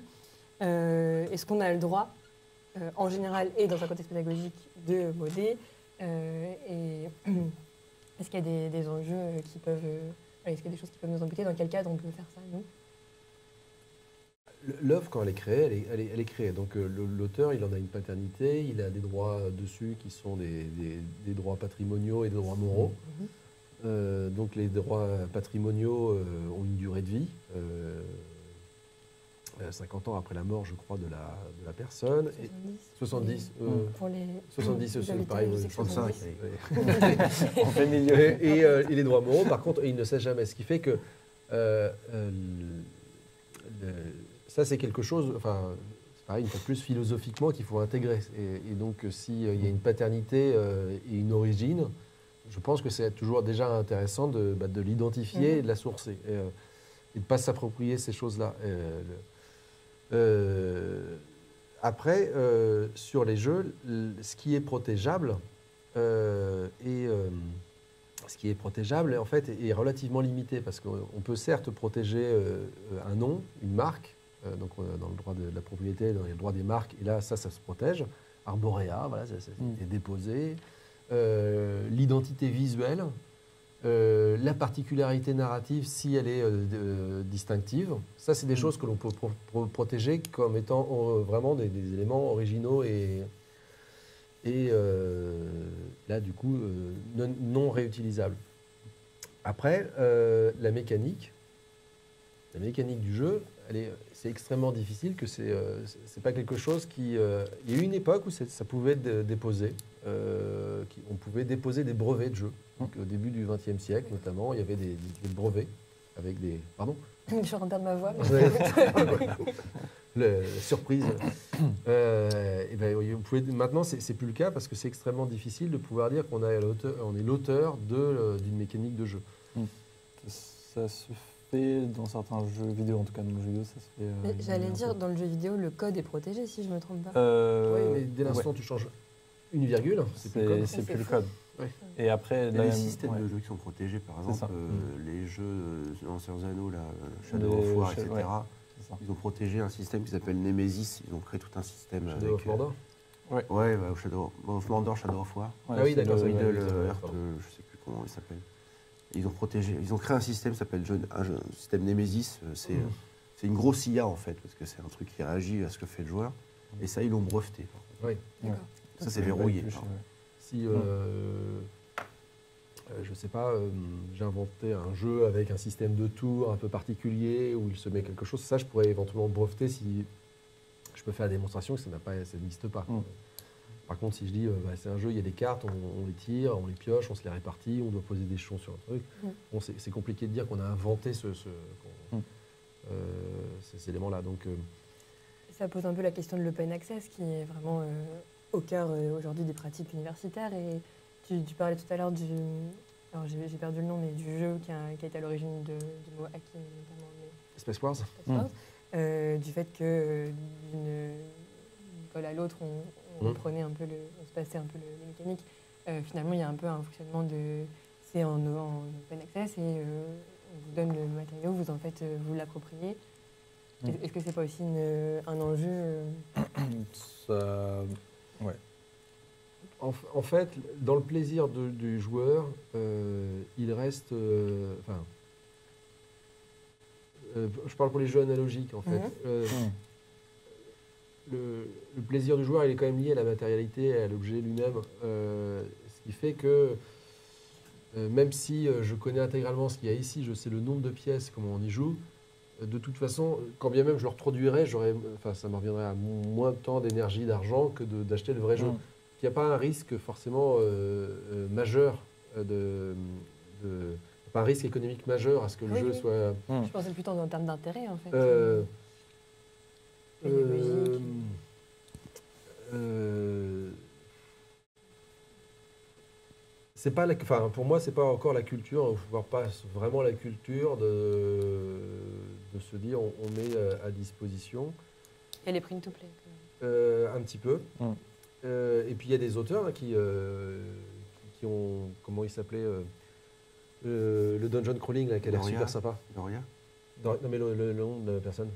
Est-ce qu'on a le droit, en général et dans un contexte pédagogique, de modder et est-ce qu'il y a des enjeux qui peuvent... est-ce qu'il y a des choses qui peuvent nous embêter? Dans quel cadre on peut faire ça, nous? L'œuvre, quand elle est créée, elle est créée. Donc l'auteur, il en a une paternité, il a des droits dessus qui sont des droits patrimoniaux et des droits moraux. Donc les droits patrimoniaux ont une durée de vie, 50 ans après la mort, je crois, de la personne. 70 Pour les 70, c'est pareil, 65. On fait milieu. Et les droits moraux, par contre, il ne sait jamais. Ce qui fait que ça, c'est quelque chose, enfin, c'est pareil, une fois de plus, philosophiquement, qu'il faut intégrer. Et donc, s'il y a une paternité et une origine, je pense que c'est toujours déjà intéressant de l'identifier et de la sourcer. Et de ne pas s'approprier ces choses-là. Après, sur les jeux, ce qui est protégeable en fait, est relativement limité parce qu'on peut certes protéger un nom, une marque, donc dans le droit de la propriété, dans les droits des marques, et là, ça se protège. Arborea, voilà, ça est déposé. L'identité visuelle, la particularité narrative, si elle est distinctive, ça, c'est des choses que l'on peut protéger comme étant vraiment des éléments originaux et là, du coup, non réutilisables. Après, la mécanique du jeu, c'est extrêmement difficile, que c'est pas quelque chose qui... il y a eu une époque où ça pouvait être déposé. On pouvait déposer des brevets de jeux. Donc, au début du XXe siècle, notamment, il y avait des brevets avec des... Pardon ? Je suis en train de perdre ma voix. La surprise. Et ben, vous pouvez, maintenant, c'est plus le cas parce que c'est extrêmement difficile de pouvoir dire qu'on est l'auteur d'une mécanique de jeu. Ça se fait dans certains jeux vidéo, en tout cas dans le jeu vidéo, ça se fait. J'allais dire, dans le jeu vidéo, le code est protégé, si je ne me trompe pas. Oui, mais dès l'instant où tu changes une virgule, c'est plus le code. C'est plus le code. Ouais. Et après, Il y a des systèmes de jeux qui sont protégés, par C'est exemple, ça. les jeux Anciens Anneaux, là, Shadow of War, etc. Ouais, c'est ça. Ils ont protégé un système qui s'appelle Nemesis. Ils ont créé tout un système Shadow of Mordor. Ouais, Shadow of Mordor, Shadow of War. Ouais, Ah oui, d'accord, c'est c'est Middle vrai. Earth, je sais plus comment il s'appelle. Ils ont protégé, ils ont créé un système qui s'appelle un système Nemesis. C'est une grosse IA en fait, parce que c'est un truc qui réagit à ce que fait le joueur. Et ça, ils l'ont breveté. Oui. D'accord. Ça, c'est verrouillé. Si, je sais pas, j'ai inventé un jeu avec un système de tours un peu particulier où il se met quelque chose, ça, je pourrais éventuellement breveter si je peux faire la démonstration que ça n'existe pas. Par contre, si je dis, c'est un jeu, il y a des cartes, on les tire, on les pioche, on se les répartit, on doit poser des jetons sur un truc. Bon, c'est compliqué de dire qu'on a inventé ces éléments-là. Donc, Ça pose un peu la question de l'open access, qui est vraiment au cœur aujourd'hui des pratiques universitaires. Et tu parlais tout à l'heure du... Alors j'ai perdu le nom, mais du jeu qui a été à l'origine du mot hacking, notamment. Space Wars. Du fait que d'une école à l'autre, on prenait un peu on se passait un peu les mécaniques. Finalement, il y a un peu un fonctionnement c'est en open access et on vous donne le matériau, vous en faites, vous l'appropriez. Est-ce que c'est pas aussi un enjeu Ouais. En fait, dans le plaisir du joueur, il reste... je parle pour les jeux analogiques, en fait. Le plaisir du joueur, il est quand même lié à la matérialité et à l'objet lui-même. Ce qui fait que, même si je connais intégralement ce qu'il y a ici, je sais le nombre de pièces, comment on y joue, de toute façon, quand bien même je le reproduirais, ça me reviendrait à moins de temps, d'énergie, d'argent que d'acheter le vrai jeu. Il n'y a pas un risque forcément majeur, pas un risque économique majeur à ce que le jeu soit... Je pensais plutôt en termes d'intérêt, en fait. C'est pas pour moi, c'est pas encore la culture, voire pas vraiment la culture de peut se dire, on met à disposition. Et les print-to-play. Un petit peu. Et puis il y a des auteurs hein, qui ont, comment il s'appelait le dungeon crawling là, qui a l'air super sympa. Doria Non mais le nom de la personne.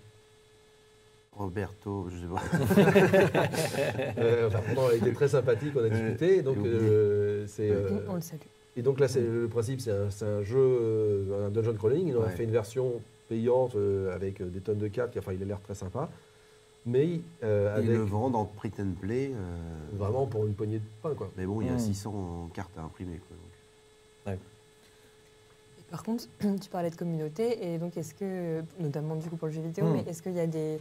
Roberto, je sais pas. Il était très sympathique, on a discuté. Donc, On le salue. Et donc là, le principe, c'est un jeu, un dungeon crawling. Ils ont fait une version payante avec des tonnes de cartes. Enfin, il a l'air très sympa. Mais ils le vendent en print and play. Vraiment pour une poignée de pain, quoi. Mais bon, il y a 600 cartes à imprimer, quoi. Donc. Et par contre, tu parlais de communauté, et donc est-ce que, notamment du coup pour le jeu vidéo, mais est-ce qu'il y a des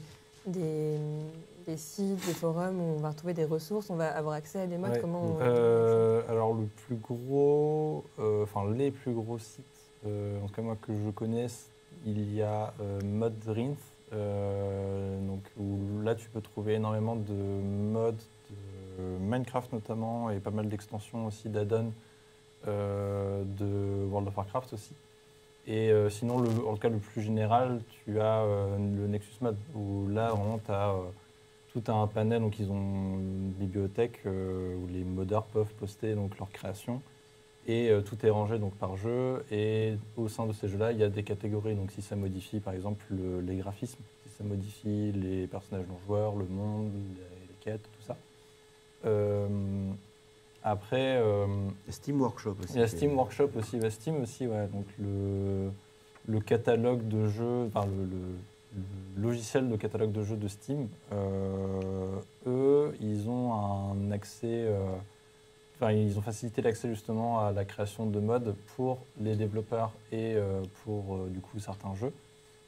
sites, des forums où on va retrouver des ressources, on va avoir accès à des modes? Comment alors le plus gros, les plus gros sites, en tout cas moi que je connaisse, il y a Modrinth, donc où là tu peux trouver énormément de mods de Minecraft notamment et pas mal d'extensions aussi d'add-ons de World of Warcraft aussi. Et sinon, en tout cas le plus général, tu as le Nexus Mod, où là, vraiment, tu as tout un panel. Donc, ils ont une bibliothèque où les modeurs peuvent poster donc, leur création. Et tout est rangé donc, par jeu. Et au sein de ces jeux-là, il y a des catégories. Donc, si ça modifie, par exemple, les graphismes, si ça modifie les personnages non-joueurs, le monde, les quêtes, tout ça. Après, Steam Workshop aussi. Il y a Steam Workshop aussi. Steam aussi, ouais. Donc le catalogue de jeux, enfin le logiciel de catalogue de jeux de Steam, eux, ils ont un accès. Ils ont facilité l'accès justement à la création de mods pour les développeurs et pour du coup certains jeux.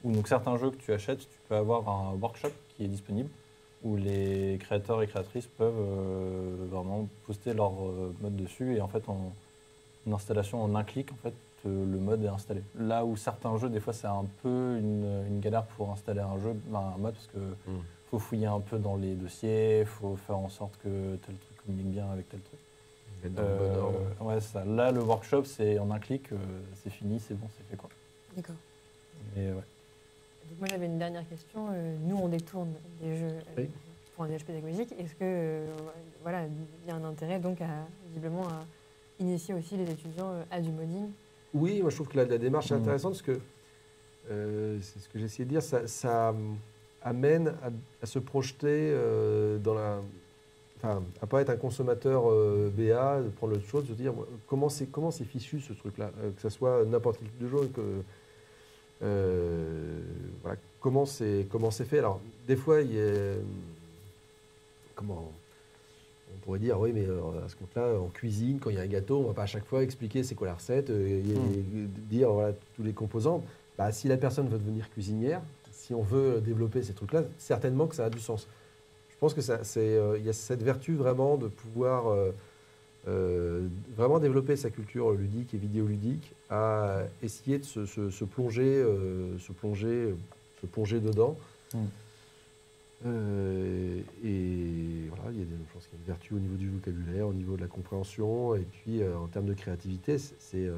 Ou donc certains jeux que tu achètes, tu peux avoir un workshop qui est disponible, où les créateurs et créatrices peuvent vraiment poster leur mode dessus et en fait en une installation en un clic en fait le mode est installé. Là où certains jeux des fois c'est un peu une galère pour installer un jeu, un mode parce que faut fouiller un peu dans les dossiers, faut faire en sorte que tel truc communique bien avec tel truc. Dans le bon ordre. Ouais, ça. Là le workshop c'est en un clic, c'est fini, c'est bon, c'est fait quoi. D'accord. Et ouais. Donc moi j'avais une dernière question. Nous on détourne des jeux pour un usage pédagogique. Est-ce que voilà, il y a un intérêt donc visiblement à initier aussi les étudiants à du modding? Oui, moi je trouve que la démarche est intéressante parce que c'est ce que j'ai essayé de dire, ça amène à se projeter dans la, enfin à pas être un consommateur BA, de prendre l'autre chose, de se dire comment c'est fichu ce truc-là, que ce soit n'importe quel type de jeu, voilà, comment c'est fait. Alors, des fois, il y a, on pourrait dire, oui, mais à ce compte-là, en cuisine, quand il y a un gâteau, on ne va pas à chaque fois expliquer c'est quoi la recette, dire voilà, tous les composants. Bah, si la personne veut devenir cuisinière, si on veut développer ces trucs-là, certainement que ça a du sens. Je pense que il y a cette vertu vraiment de pouvoir vraiment développer sa culture ludique et vidéoludique, à essayer de se plonger dedans. Et voilà, je pense qu'il y a une vertu au niveau du vocabulaire, au niveau de la compréhension, et puis en termes de créativité, c'est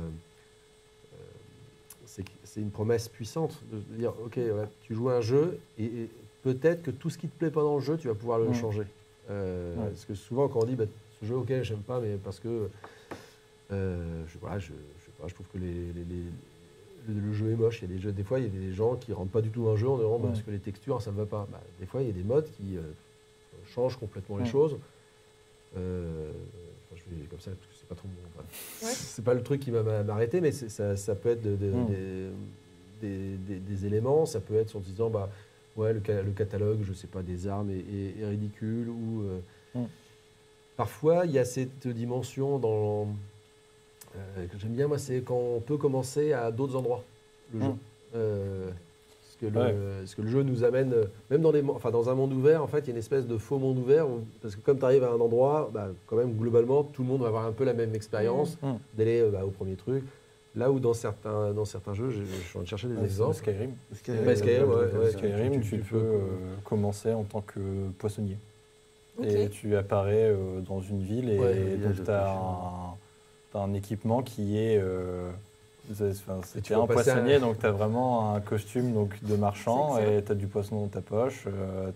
une promesse puissante de dire, ok, voilà, tu joues à un jeu, et peut-être que tout ce qui te plaît pas dans le jeu, tu vas pouvoir le changer. Parce que souvent, quand on dit, bah, ce jeu, ok, j'aime pas, mais parce que je trouve que le jeu est moche. Il y a des fois, il y a des gens qui rentrent pas du tout dans un jeu en disant parce que les textures, ça me va pas. Bah, des fois, il y a des modes qui changent complètement les choses. Je vais comme ça parce que c'est pas trop bon. C'est pas le truc qui va m'arrêter, mais ça peut être des éléments. Ça peut être en disant, bah ouais, le catalogue, je sais pas, des armes est ridicule ou parfois, il y a cette dimension que j'aime bien, moi, c'est quand on peut commencer à d'autres endroits, le jeu. Parce que le jeu nous amène, même dans un monde ouvert, en fait, il y a une espèce de faux monde ouvert, parce que comme tu arrives à un endroit, bah, quand même, globalement, tout le monde va avoir un peu la même expérience, d'aller au premier truc. Là où dans certains jeux, je suis en train de chercher des exemples. Skyrim, tu peux commencer en tant que poissonnier. Okay. Et tu apparais dans une ville et donc tu as un équipement qui est C'est tu un vas passer poissonnier, un- donc tu as vraiment un costume donc, de marchand C'est excellent. et tu as du poisson dans ta poche,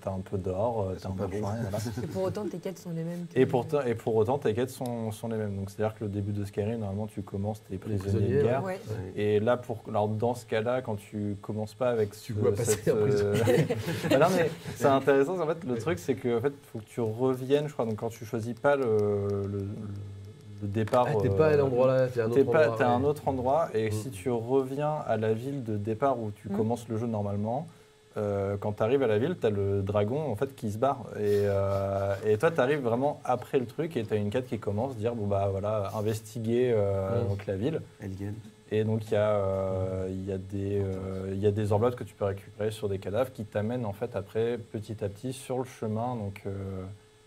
tu as un peu d'or, tu as un pas marchand. bons. Voilà. Et pour autant, tes quêtes sont les mêmes. Et pour autant, tes quêtes sont les mêmes. Donc c'est-à-dire que le début de Skyrim, normalement, tu commences tes prisonniers prisonniers, de guerre. Ouais. Ouais. Et là, alors dans ce cas-là, quand tu commences pas avec Tu dois passer cette, en prison. Bah non, mais c'est intéressant. En fait, le truc, c'est que en fait, faut que tu reviennes, je crois. Donc quand tu choisis pas le départ, Ah, t'es pas à l'endroit là, t'es à un autre endroit. t'es à un ouais. autre endroit. Et Mm. si tu reviens à la ville de départ où tu Mm. commences le jeu normalement. Quand tu arrives à la ville, tu as le dragon en fait, qui se barre. Et toi, tu arrives vraiment après le truc et tu as une quête qui commence, dire bon, bah voilà, investiguer donc, la ville. Elgen. Et donc, il y a des orblottes que tu peux récupérer sur des cadavres qui t'amènent en fait après, petit à petit, sur le chemin donc,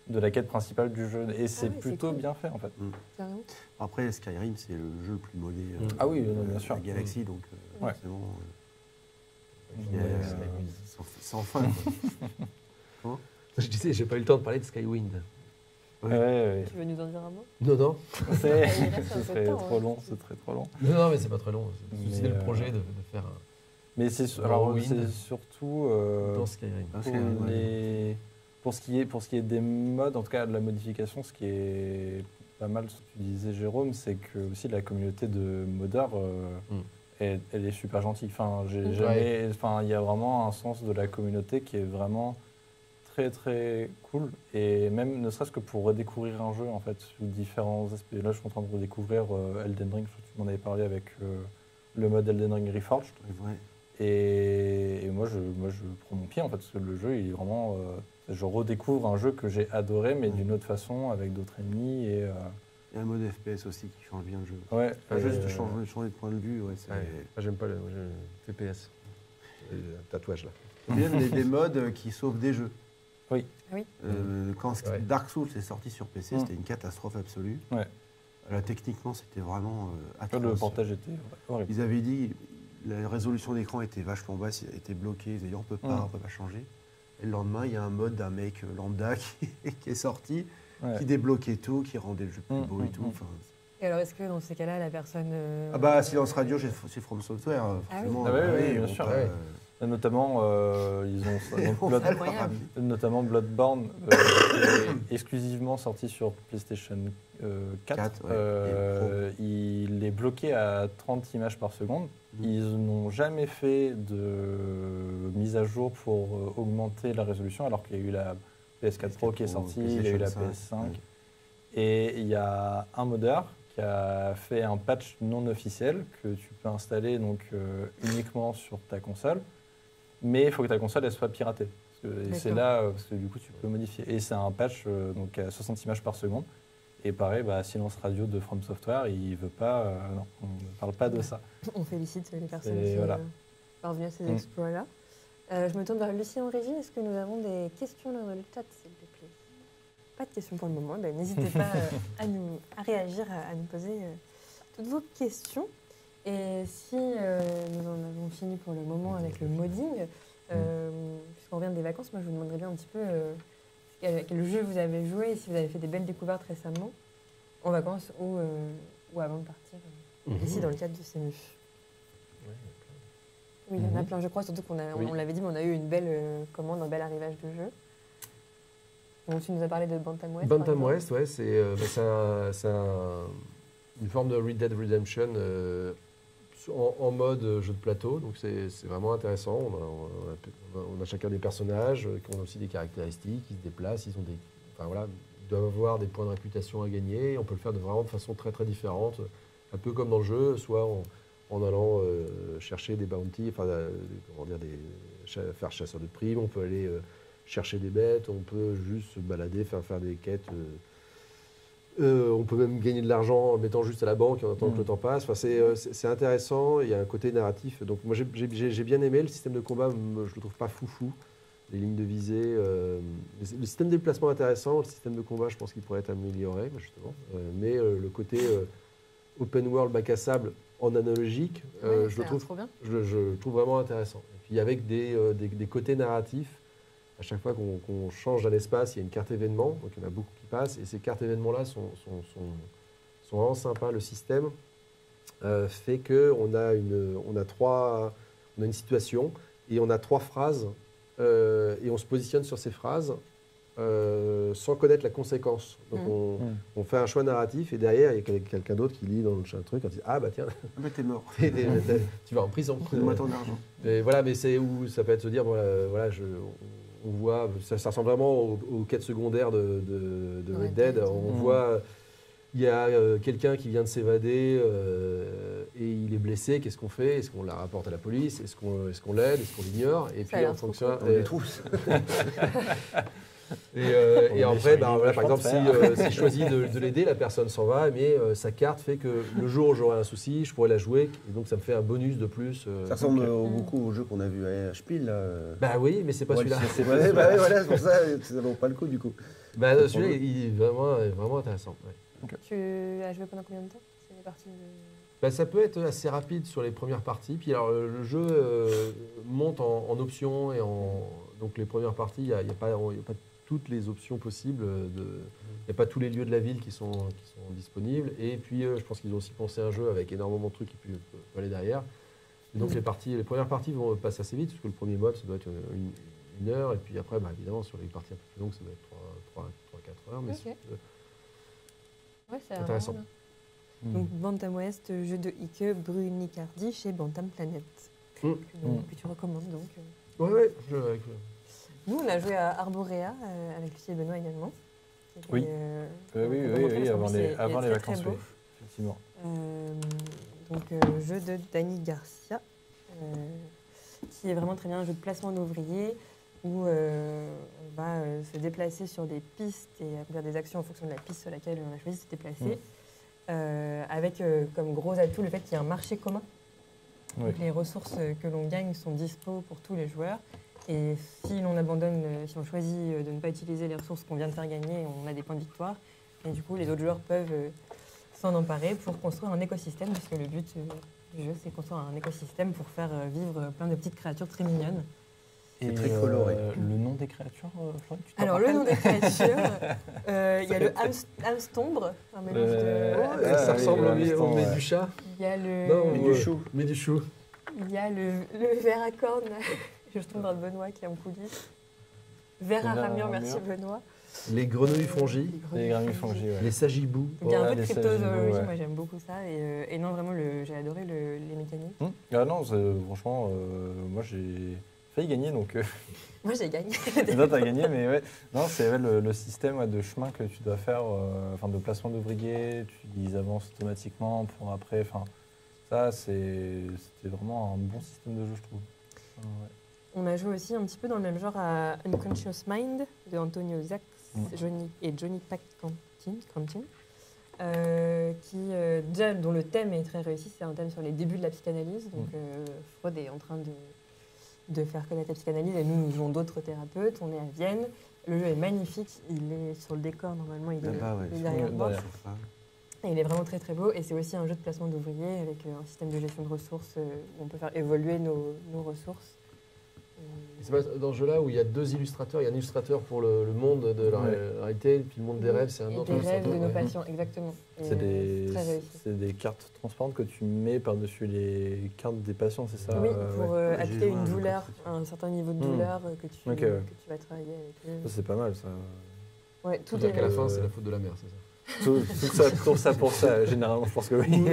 de la quête principale du jeu. Et c'est ouais, c'est plutôt cool. bien fait en fait. Carrément. Après, Skyrim, c'est le jeu le plus modé Ah oui, de bien sûr. la galaxie, donc Ouais. forcément, Mais, sans fin. Quoi. Je disais, j'ai pas eu le temps de parler de Skywind. ouais. Tu veux nous en dire un mot? Non, non. C'est il reste un ce peu de serait temps, trop hein. long, c'est très trop long. Non, non, mais c'est pas très long. C'était Mais, le projet de faire un Mais c'est Morrowind. c'est surtout dans Skyrim. Parce pour, que, pour ce qui est des modes, en tout cas de la modification, ce qui est pas mal, ce que tu disais Jérôme, c'est que aussi la communauté de modeurs, elle est super gentille. Enfin, il y a vraiment un sens de la communauté qui est vraiment très très cool. Et même ne serait-ce que pour redécouvrir un jeu en fait sous différents aspects. Là, je suis en train de redécouvrir Elden Ring. Tu m'en avais parlé avec le mode Elden Ring Reforged. ouais. Et moi, je prends mon pied en fait, parce que le jeu, il est vraiment. Je redécouvre un jeu que j'ai adoré, mais d'une autre façon, avec d'autres ennemis. Et, Il y a un mode FPS aussi qui change bien le jeu. ouais, Juste de changer de point de vue, ouais, c'est Ouais. Moi, j'aime pas le TPS. Le tatouage là. Il y a des modes qui sauvent des jeux. Oui. Oui. Quand Ouais. Dark Souls est sorti sur PC, Mm. c'était une catastrophe absolue. Ouais. Là, techniquement, c'était vraiment atroce. le portage était horrible. Ils avaient dit la résolution d'écran était vachement basse, était bloquée. Ils avaient dit on peut pas changer. Et le lendemain, il y a un mode d'un mec lambda qui est sorti, Ouais. qui débloquait tout, qui rendait le jeu plus Mm, beau et tout. mm. Enfin, Et alors, est-ce que dans ces cas-là, la personne. ah bah Silence Radio, c'est From Software, Ah oui. forcément. Ah ouais, bah oui, oui, bien on sûr. peut, Ouais. Notamment, ils ont donc, on va le Incroyable. ramener. notamment Bloodborne, qui est exclusivement sorti sur PlayStation 4. 4, ouais, Il est bloqué à 30 images par seconde. Mm. Ils n'ont jamais fait de mise à jour pour augmenter la résolution, alors qu'il y a eu la PS4 Pro qui est sortie, il y a eu la PlayStation 5, PS5. ouais. Et il y a un modeur qui a fait un patch non officiel que tu peux installer donc, uniquement sur ta console, mais il faut que ta console elle soit piratée. Et c'est là, parce que du coup tu peux modifier. Et c'est un patch donc, à 60 images par seconde. Et pareil, Silence Radio de From Software, il veut pas, non, on ne parle pas de ça. On félicite les personnes Et qui voilà. parvenues à ces Mm. exploits-là. Je me tourne vers Lucie en régie. Est-ce que nous avons des questions dans le chat, s'il te plaît? Pas de questions pour le moment. Ben, n'hésitez pas à réagir, à nous poser toutes vos questions. Et si nous en avons fini pour le moment avec le modding, puisqu'on revient des vacances, moi je vous demanderais bien un petit peu quel jeu vous avez joué et si vous avez fait des belles découvertes récemment, en vacances ou avant de partir, ici dans le cadre du CMU. Oui, il y en a plein, je crois, surtout qu'on on l'avait dit, mais on a eu une belle commande, un bel arrivage de jeu. Donc tu nous as parlé de Bantam West. Bantam West, ouais, c'est une forme de Red Dead Redemption en mode jeu de plateau. Donc c'est vraiment intéressant. On a chacun des personnages qui ont aussi des caractéristiques, ils se déplacent, ils doivent avoir des points de réputation à gagner. On peut le faire vraiment de façon très très différente, un peu comme dans le jeu, soit en allant chercher des bounties, faire chasseur de primes, on peut aller chercher des bêtes, on peut juste se balader, faire des quêtes. On peut même gagner de l'argent en mettant juste à la banque en attendant que le temps passe. Enfin, c'est intéressant, il y a un côté narratif. Donc moi j'ai bien aimé le système de combat, je le trouve pas foufou. Les lignes de visée, le système de déplacement est intéressant, le système de combat je pense qu'il pourrait être amélioré justement. Mais le côté open world bac à sable en analogique, je le trouve vraiment intéressant. Et puis avec des côtés narratifs. À chaque fois qu'on change d'un espace, il y a une carte événement, donc il y en a beaucoup qui passent, et ces cartes événements-là sont vraiment sympas. Le système fait qu'on a une situation et on a 3 phrases et on se positionne sur ces phrases sans connaître la conséquence. Donc on fait un choix narratif et derrière il y a quelqu'un d'autre qui lit dans le truc, on dit ah bah tiens, Mais t'es mort. tu vas en prison. Donne-moi ton argent. Et voilà, mais c'est où ça peut être se dire voilà, on voit ça ressemble vraiment aux quêtes secondaires de Red Dead. On voit il y a quelqu'un qui vient de s'évader et il est blessé. Qu'est-ce qu'on fait? Est-ce qu'on la rapporte à la police? Est-ce qu'on l'aide? Est-ce qu'on l'ignore? Et puis en fonction, On les trouve. et après, voilà, par exemple, si je choisis de l'aider, la personne s'en va, mais sa carte fait que le jour où j'aurai un souci, je pourrais la jouer, et donc ça me fait un bonus de plus. Ça ressemble beaucoup au jeu qu'on a vu à Spiel. Bah oui, mais c'est pas celui-là. Ouais, voilà, c'est pour ça, ça vaut pas le coup du coup. Bah, celui-là, il est vraiment intéressant. Ouais. Tu as joué pendant combien de temps? C'est les parties de... Bah, ça peut être assez rapide sur les premières parties. Puis alors, le jeu monte en options et donc les premières parties, il n'y a pas toutes les options possibles. Il n'y a pas tous les lieux de la ville qui sont disponibles. Et puis, je pense qu'ils ont aussi pensé un jeu avec énormément de trucs qui peuvent aller derrière. Et donc, les premières parties vont passer assez vite, parce que le premier mode, ça doit être une heure. Et puis après, évidemment, sur les parties un peu plus longues, ça doit être 3-4 heures. Mais Ok. Ouais, c'est intéressant. vraiment bien. Donc, Bantam West, jeu de Ike Brunicardi chez Bantam Planet. Que tu recommandes donc. Ouais. Nous, on a joué à Arborea avec Lucie et Benoît également. Oui. Oui, avant les vacances, beau. oui, effectivement. Jeu de Dani Garcia, qui est vraiment très bien, un jeu de placement d'ouvriers où on va se déplacer sur des pistes et accomplir des actions en fonction de la piste sur laquelle on a choisi de se déplacer, avec comme gros atout le fait qu'il y a un marché commun. Oui. Donc, les ressources que l'on gagne sont dispo pour tous les joueurs. Et si l'on abandonne, si on choisit de ne pas utiliser les ressources qu'on vient de faire gagner, on a des points de victoire. Et du coup, les autres joueurs peuvent s'en emparer pour construire un écosystème, puisque le but du jeu, c'est de construire un écosystème pour faire vivre plein de petites créatures très mignonnes. C'est très coloré. Le nom des créatures, Florine, tu t'en Alors, le rappelles nom des créatures, il y a le hamstombre, un mélange de... ça ressemble au oui, mais du chat. Il y a le... Non, Mais du chou. Mais du chou. Il y a le ver à cornes, je tombe dans le Benoît qui est en coulisses. Ver à ramure, merci Benoît. Les grenouilles fongies. Les grenouilles fongies, ouais. Les sagibous. Il y a un peu de les cryptozoologie, sagibous, ouais. moi j'aime beaucoup ça. Et non, vraiment, j'ai adoré les mécaniques. Ah non, franchement, moi j'ai failli gagner, donc... Moi j'ai gagné. Toi, t'as gagné, mais ouais. Non, c'est le système de chemin que tu dois faire, de placement d'ouvriers, ils avancent automatiquement pour après. Ça, c'était vraiment un bon système de jeu, je trouve. Ouais. On a joué aussi un petit peu dans le même genre à Unconscious Mind de Antonio Zax et Johnny Pack Quentin, dont le thème est très réussi. C'est un thème sur les débuts de la psychanalyse. Donc Freud est en train de faire connaître la psychanalyse et nous jouons d'autres thérapeutes. On est à Vienne. Le jeu est magnifique. Il est sur le décor, normalement, il est derrière moi. Et il est vraiment très très beau. Et c'est aussi un jeu de placement d'ouvriers avec un système de gestion de ressources où on peut faire évoluer nos ressources. C'est pas dans ce jeu-là où il y a 2 illustrateurs. Il y a un illustrateur pour le monde de la réalité, puis le monde des rêves, c'est un autre. Des rêves de nos patients, exactement. C'est des cartes transparentes que tu mets par-dessus les cartes des patients, c'est ça? Oui, pour acter une douleur, un certain niveau de douleur que tu vas travailler avec eux. Ça, c'est pas mal, ça. Ouais, tout est qu'à la fin, c'est la faute de la mère, c'est ça? Tout ça pour ça, généralement, je pense que oui.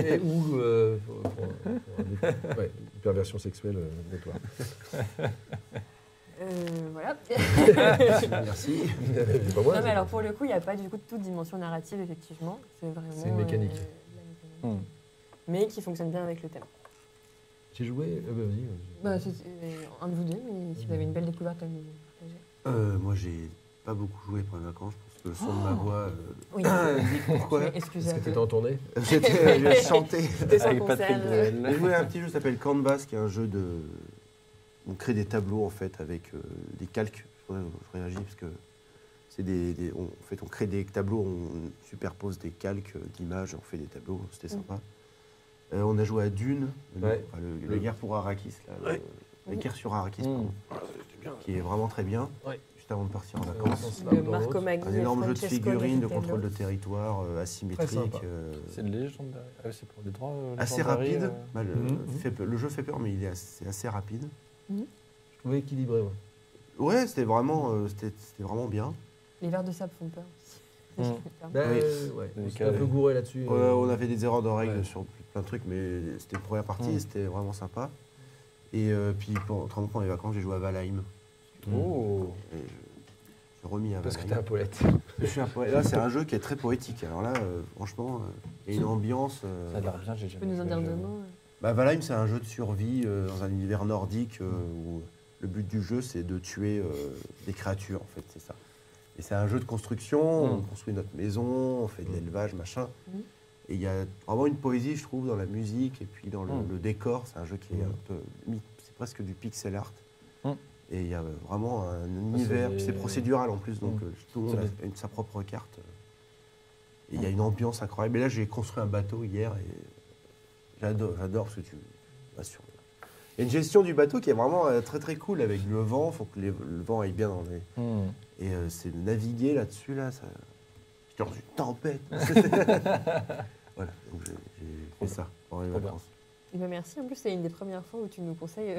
Une perversion sexuelle notoire. Voilà. Merci. Pas moi, non, mais alors pour le coup, il n'y a pas du coup de toute dimension narrative, effectivement. C'est vraiment. C'est une mécanique. Mais qui fonctionne bien avec le thème. J'ai joué. Vas-y. C'est un de vous deux, mais si vous avez une belle découverte à nous partager. Moi, j'ai pas beaucoup joué pour les vacances. Le son de ma voix. Oui. Pourquoi? Excusez-moi. Est-ce que tu étais en tournée? J'ai chanté. Avec Patrick Bruel. J'ai joué à un petit jeu qui s'appelle Canvas, qui est un jeu de. On crée des tableaux en fait avec des calques. Je réagis parce que c'est on crée des tableaux, on superpose des calques d'images, on fait des tableaux. C'était sympa. On a joué à Dune, la guerre pour Arrakis, la guerre sur Arrakis, pardon, qui est vraiment très bien. Ouais. juste avant de partir en vacances. Le Marco Magni. Un énorme jeu de Francesco figurines, de Donatello. contrôle de territoire, Très asymétrique. sympa. C'est une légende. Ah oui, c'est pour des droits. Assez Legendary, rapide. Bah, Mhm. le jeu fait peur, mais c'est assez rapide. Je trouvais équilibré. Ouais. Ouais, c'était vraiment bien. Les vers de sable font peur aussi. Mm. Ben, Oui. ouais, Des c'était un cas- peu gouré là-dessus. On avait des erreurs de règles Ouais. sur plein de trucs, mais c'était une première partie Mm. et c'était vraiment sympa. Et puis pendant les vacances, j'ai joué à Valheim. Oh. Et j'ai remis à Parce que Valheim. t'es un poète. Je suis un poète. Là, c'est un jeu qui est très poétique. Alors là, franchement, il y a une ambiance. Ça a l'air bien, j'ai Tu peux jamais nous en joué, dire deux j'avoue. mots Bah, Valheim, c'est un jeu de survie dans un univers nordique où le but du jeu, c'est de tuer des créatures, en fait, c'est ça. Et c'est un jeu de construction, on construit notre maison, on fait de l'élevage, machin. Mm. Et il y a vraiment une poésie, je trouve, dans la musique et puis dans le décor. C'est un jeu qui est un peu... C'est presque du pixel art. Mm. Et il y a vraiment un univers, c'est- puis c'est procédural en plus, donc tout le monde C'est a sa propre carte. Et il y a une ambiance incroyable. Et là, j'ai construit un bateau hier et j'adore ce que tu vas sur. Il y a une gestion du bateau qui est vraiment très très cool avec le vent. Il faut que le vent aille bien dans les. Mm. Et c'est naviguer là-dessus, là, ça. J'étais dans une tempête. Voilà, donc j'ai fait ça pendant les Trop bien. vacances. Eh ben, merci. En plus, c'est une des premières fois où tu nous conseilles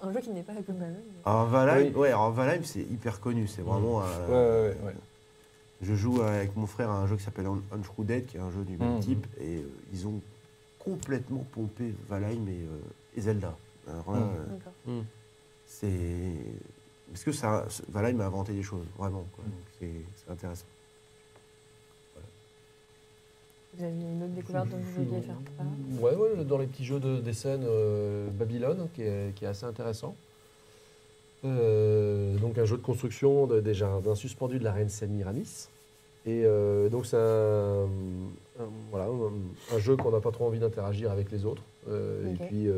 un jeu qui n'est pas à Gloomhaven. Alors Valheim, Oui. ouais, alors Valheim, c'est hyper connu. C'est vraiment. Ouais. Je joue avec mon frère à un jeu qui s'appelle Unshrouded, qui est un jeu du même Mhm. type, et ils ont complètement pompé Valheim et Zelda. Alors là, D'accord. c'est parce que Valheim a inventé des choses, vraiment. Quoi. Donc c'est intéressant. Vous avez une autre découverte dont vous vouliez faire part Ouais, dans les petits jeux des scènes Babylone, qui est assez intéressant. Donc un jeu de construction des jardins suspendus de la reine Semiramis. Et donc c'est un jeu qu'on n'a pas trop envie d'interagir avec les autres. Et Ok. puis,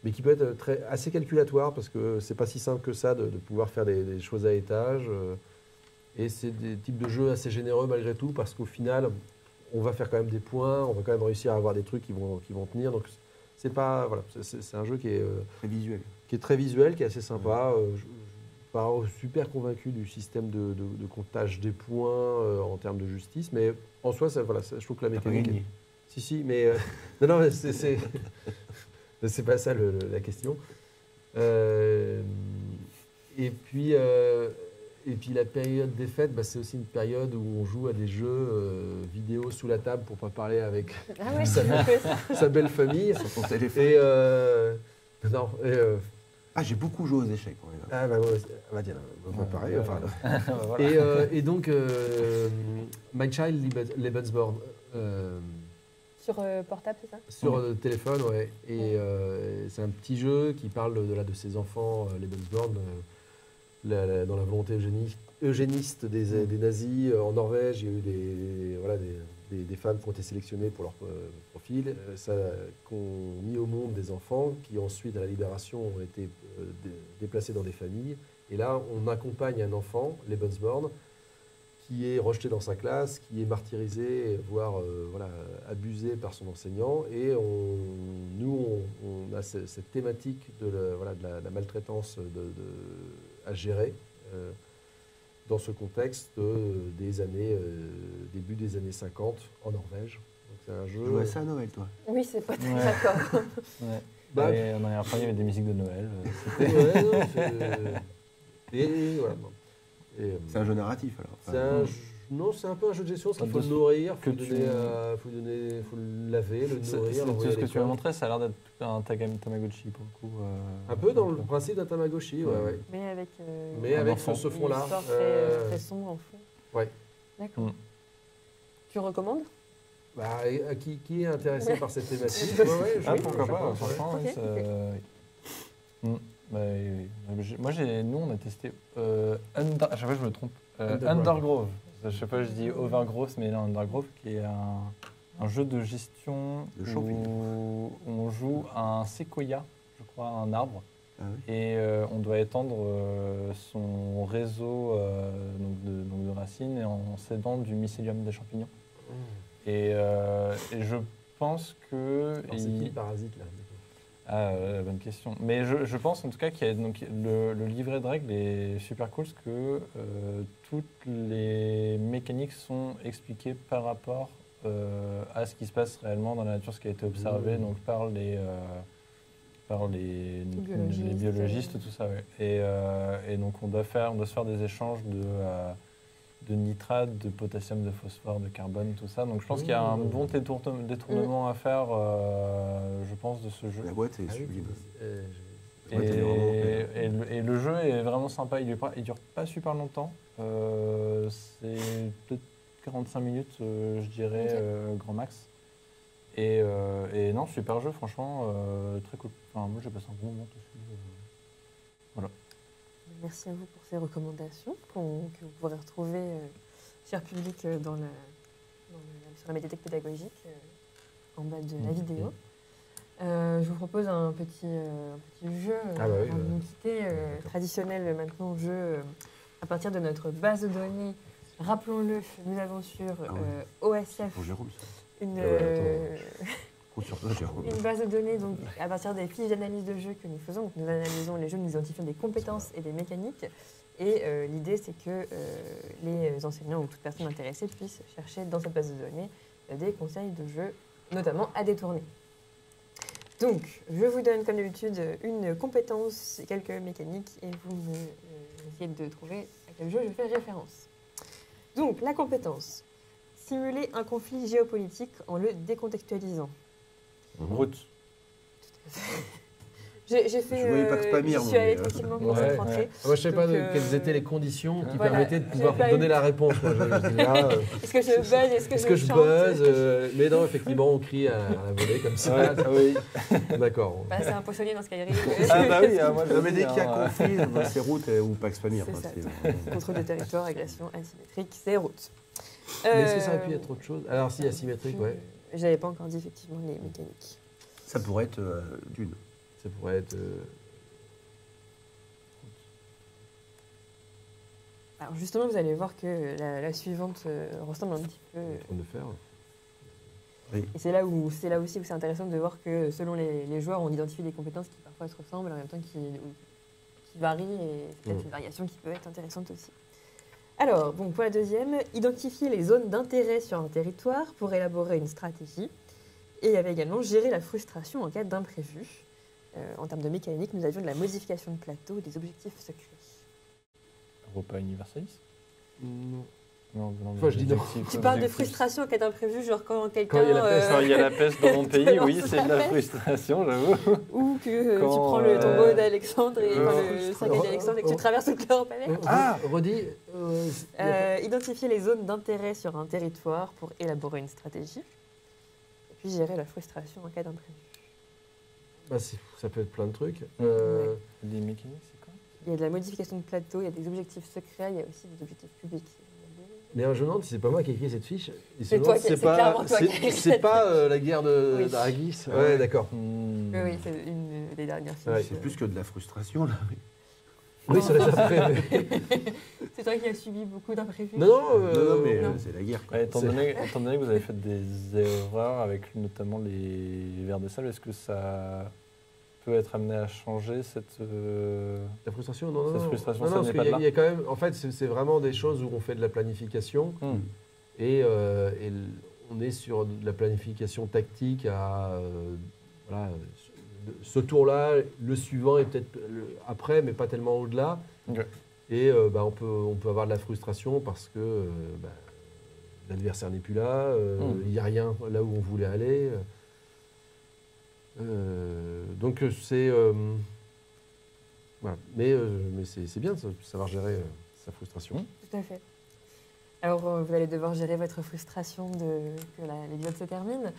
mais qui peut être assez calculatoire parce que c'est pas si simple que ça de pouvoir faire des choses à étage. Et c'est des types de jeux assez généreux malgré tout parce qu'au final, on va faire quand même des points, on va quand même réussir à avoir des trucs qui vont tenir. Donc c'est pas voilà, c'est un jeu qui est Très visuel. très visuel, qui est assez sympa. Je suis pas super convaincu du système de comptage des points en termes de justice, mais en soi, je trouve que la T'as pas mécanique. gagné. Si, mais non, mais c'est pas ça la question. Et puis la période des fêtes, c'est aussi une période où on joue à des jeux vidéo sous la table pour pas parler avec Ah ouais, Ça tu va. fais ça. sa belle famille. Sur ton téléphone. Et non, J'ai beaucoup joué aux échecs. Quand même. ah bah ouais, tiens, pareil. Ouais, Enfin, Voilà. et donc My Child Lebensborn Sur portable, c'est ça sur téléphone, ouais. Et c'est un petit jeu qui parle de ses enfants Lebensborn. Dans la volonté eugéniste des nazis en Norvège, il y a eu des femmes qui ont été sélectionnées pour leur profil, qui ont mis au monde des enfants qui ensuite, à la libération, ont été déplacés dans des familles. Et là, on accompagne un enfant, Lebensborn, qui est rejeté dans sa classe, qui est martyrisé, voire abusé par son enseignant. Et on a cette thématique de la maltraitance à gérer dans ce contexte des années, début des années 50 en Norvège. Donc c'est un Tu jeu. jouais à ça à Noël, toi? Oui, c'est pas très Ouais. d'accord. Ouais. Bah, Et on a appris, il y avait des musiques de Noël. Ouais, non, et voilà. Et, C'est un jeu narratif, alors. c'est un jeu- non, c'est un peu un jeu de gestion, parce qu'il faut le nourrir, il faut le laver, le C'est nourrir, tout l'envoyer ce à que tu m'as l'école. montré, ça a l'air d'être un Tamagotchi pour le coup. Un peu dans le principe d'un Tamagotchi, ouais. Mais avec, Mais Un avec enfant. ce une fond-là. histoire très sombre en fond. Ouais. D'accord. Mm. Tu recommandes Qui est intéressé par cette thématique Ah, pourquoi pas, ouais. franchement, Ok, oui, ça- ok. oui. Bah, oui. Moi, nous, on a testé à chaque fois, je me trompe. Undergrove. Undergrove. À chaque fois, je dis Overgrowth, mais là, Undergrove, qui est un jeu de gestion De champignons. où on joue un séquoia, je crois, un arbre. Ah oui. Et on doit étendre son réseau donc de racines en s'aidant du mycélium des champignons. Et je pense que... Alors, c'est qui le parasite là Bonne question. Mais je pense en tout cas qu'il y a donc, le livret de règles est super cool parce que toutes les mécaniques sont expliquées par rapport à ce qui se passe réellement dans la nature, ce qui a été observé donc par les biologistes, tout ça. Ouais. Et donc on doit se faire des échanges de nitrate, de potassium, de phosphore, de carbone, tout ça. Donc je pense qu'il y a un bon détournement à faire, je pense, de ce jeu. La boîte est sublime. Et le jeu est vraiment sympa, il dure pas super longtemps. C'est peut-être 45 minutes, je dirais, grand max. Et non, super jeu, franchement, très cool. Enfin, moi j'ai passé un bon moment dessus. Voilà. Merci à vous pour ces recommandations que vous pourrez retrouver, cher public, sur la médiathèque pédagogique, en bas de la vidéo. Je vous propose un petit jeu avant de nous quitter, traditionnel maintenant, jeu à partir de notre base de données. Rappelons-le, nous avons sur OSF une base de données donc, à partir des fiches d'analyse de jeu que nous faisons. Donc, nous analysons les jeux, nous identifions des compétences et des mécaniques. Et l'idée, c'est que les enseignants ou toute personne intéressée puisse chercher dans cette base de données des conseils de jeu, notamment à détourner. Donc, je vous donne, comme d'habitude, une compétence et quelques mécaniques et vous essayez de trouver à quel jeu je fais référence. Donc, la compétence. Simuler un conflit géopolitique en le décontextualisant. Route. J'ai fait. Je voyais Pax Pamir. Je suis allée effectivement pour cette rentrée. Moi, je ne sais pas quelles étaient les conditions qui permettaient de pouvoir donner la réponse. Est-ce que je buzz? Est-ce que je chante buzz? Mais non, effectivement, on crie à la volée comme ça. Oui. D'accord. C'est un poissonnier dans Skyrim. Ah bah oui, moi mais dès qu'il y a conflit, c'est route ou Pax Pamir. Contrôle de territoire, agression asymétrique, c'est route. Mais est-ce que ça aurait pu être autre chose? Alors si, asymétrique, ouais. J'avais pas encore dit effectivement les mécaniques. Ça pourrait être d'une. Ça pourrait être... Alors justement, vous allez voir que la suivante ressemble un petit peu. En train de faire. Oui. Et c'est là aussi où c'est intéressant de voir que selon les joueurs, on identifie des compétences qui parfois se ressemblent, en même temps qui varient, et c'est peut-être une variation qui peut être intéressante aussi. Alors, bon, pour la deuxième, identifier les zones d'intérêt sur un territoire pour élaborer une stratégie. Et il y avait également gérer la frustration en cas d'imprévu. En termes de mécanique, nous avions de la modification de plateau et des objectifs secrets. Europa Universalis? Non. Non, Enfin, je dis non. Tu parles de frustration en cas d'imprévu, genre quand quelqu'un... Quand il y a la peste dans mon pays, oui, c'est de la frustration, j'avoue. Ou que tu prends le tombeau d'Alexandre, et le saga d'Alexandre, et que tu traverses toute l'Europe avec. Redis. Identifier les zones d'intérêt sur un territoire pour élaborer une stratégie. Et puis gérer la frustration en cas d'imprévu. Bah, ça peut être plein de trucs. Les mécaniques, c'est quoi? Il y a de la modification de plateau, il y a des objectifs secrets, il y a aussi des objectifs publics. Mais je me demande si c'est pas moi qui ai écrit cette fiche. C'est toi qui clairement toi qui as écrit c'est pas la guerre d'Aragis. Ouais, d'accord. Oui, c'est une des dernières fiches. C'est plus que de la frustration, là. Oui, ça l'a après. C'est toi qui as subi beaucoup d'imprévus. Non, mais c'est la guerre. Quoi. Étant donné que vous avez fait des erreurs avec notamment les vers de sable, est-ce que ça peut être amené à changer cette... La frustration, non. Cette frustration, non, ça parce n'est pas de là. qu'il y a quand même... En fait, c'est vraiment des choses où on fait de la planification. Et on est sur de la planification tactique à... voilà, ce tour-là, le suivant est peut-être après, mais pas tellement au-delà. Okay. Et on peut avoir de la frustration parce que l'adversaire n'est plus là, il n'y a rien là où on voulait aller. Donc c'est... voilà. Mais c'est bien de savoir gérer sa frustration. Tout à fait. Alors, vous allez devoir gérer votre frustration que l'épisode se termine.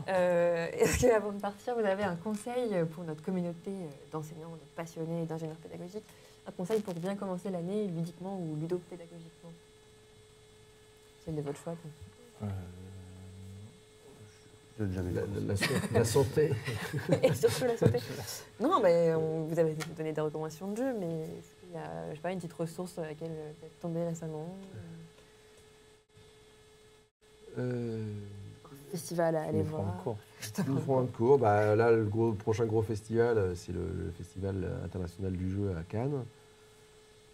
Est-ce qu'avant de partir, vous avez un conseil pour notre communauté d'enseignants, de passionnés et d'ingénieurs pédagogiques? Un conseil pour bien commencer l'année, ludiquement ou ludopédagogiquement? C'est de votre choix. La santé. Et surtout la santé. Non, mais vous avez donné des recommandations de jeu, mais est-ce qu'il y a, je sais pas, une petite ressource à laquelle vous êtes tombé récemment? Festival à aller Ils font voir. le cours. Nous ferons un cours. Bah, là, le prochain gros festival, c'est le Festival international du jeu à Cannes.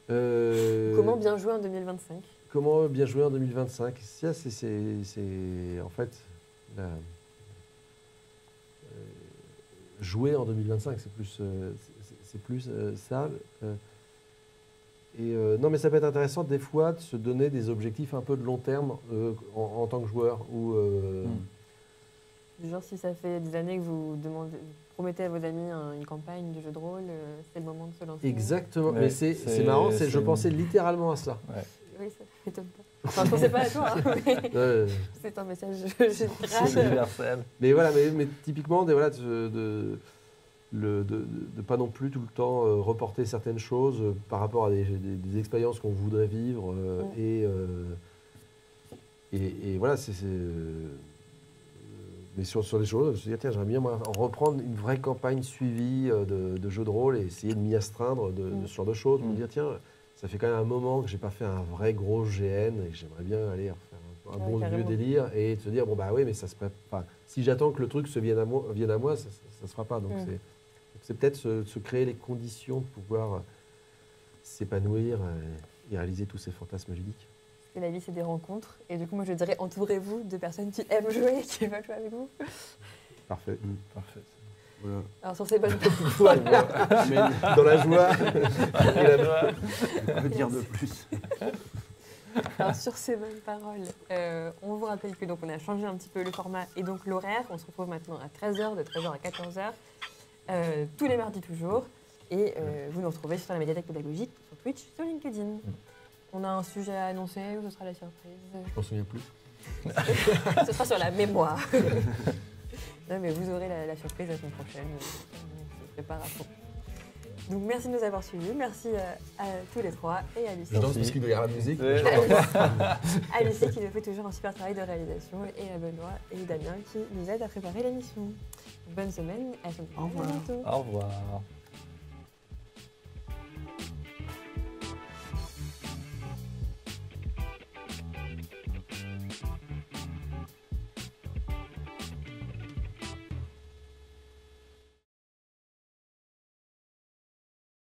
Comment bien jouer en 2025? Comment bien jouer en 2025? Ça, c'est en fait jouer en 2025, c'est plus ça. Non, mais ça peut être intéressant des fois de se donner des objectifs un peu de long terme en tant que joueur. Du genre, si ça fait des années que vous promettez à vos amis une campagne de jeu de rôle, c'est le moment de se lancer. Exactement. Ouais, Mais c'est marrant, je pensais littéralement à cela. Ouais. Oui, ça m'étonne pas. Enfin, je pensais pas à toi, hein, mais c'est un message C'est général. universel. Mais voilà, mais typiquement, voilà, de pas non plus tout le temps reporter certaines choses par rapport à des expériences qu'on voudrait vivre. Et voilà, mais sur des choses, je me suis dit, tiens, j'aimerais bien moi, reprendre une vraie campagne suivie de jeux de rôle et essayer de m'y astreindre de ce genre de choses. Me dire, tiens, ça fait quand même un moment que j'ai pas fait un vrai gros GN et j'aimerais bien aller faire un bon vieux délire et de se dire, bon bah oui, mais ça se prépare. Enfin, si j'attends que le truc vienne à moi, ça se fera pas. Donc c'est peut-être se créer les conditions de pouvoir s'épanouir et réaliser tous ces fantasmes ludiques. Et la vie, c'est des rencontres. Et du coup, moi, je dirais, entourez-vous de personnes qui aiment jouer et qui veulent jouer avec vous. Parfait. Parfait. Voilà. Alors, sur ces bonnes Mais Dans la joie et la joie. on peut dire de plus. Alors, sur ces bonnes paroles, on vous rappelle que donc, on a changé un petit peu le format et donc l'horaire. On se retrouve maintenant à 13h, de 13h à 14h, tous les mardis toujours. Et vous nous retrouvez sur la médiathèque pédagogique, sur Twitch, sur LinkedIn. On a un sujet à annoncer ou ce sera la surprise? Je m'en souviens plus. Ce sera sur la mémoire. Non, mais vous aurez la surprise la semaine prochaine. On se prépare à fond. Donc, merci de nous avoir suivis. Merci à tous les trois et à Lucie. Je danse parce qu'il doit y avoir la musique. À Lucie qui nous fait toujours un super travail de réalisation et à Benoît et Damien qui nous aident à préparer l'émission. Bonne semaine, à la semaine prochaine. Au revoir. À bientôt. Au revoir.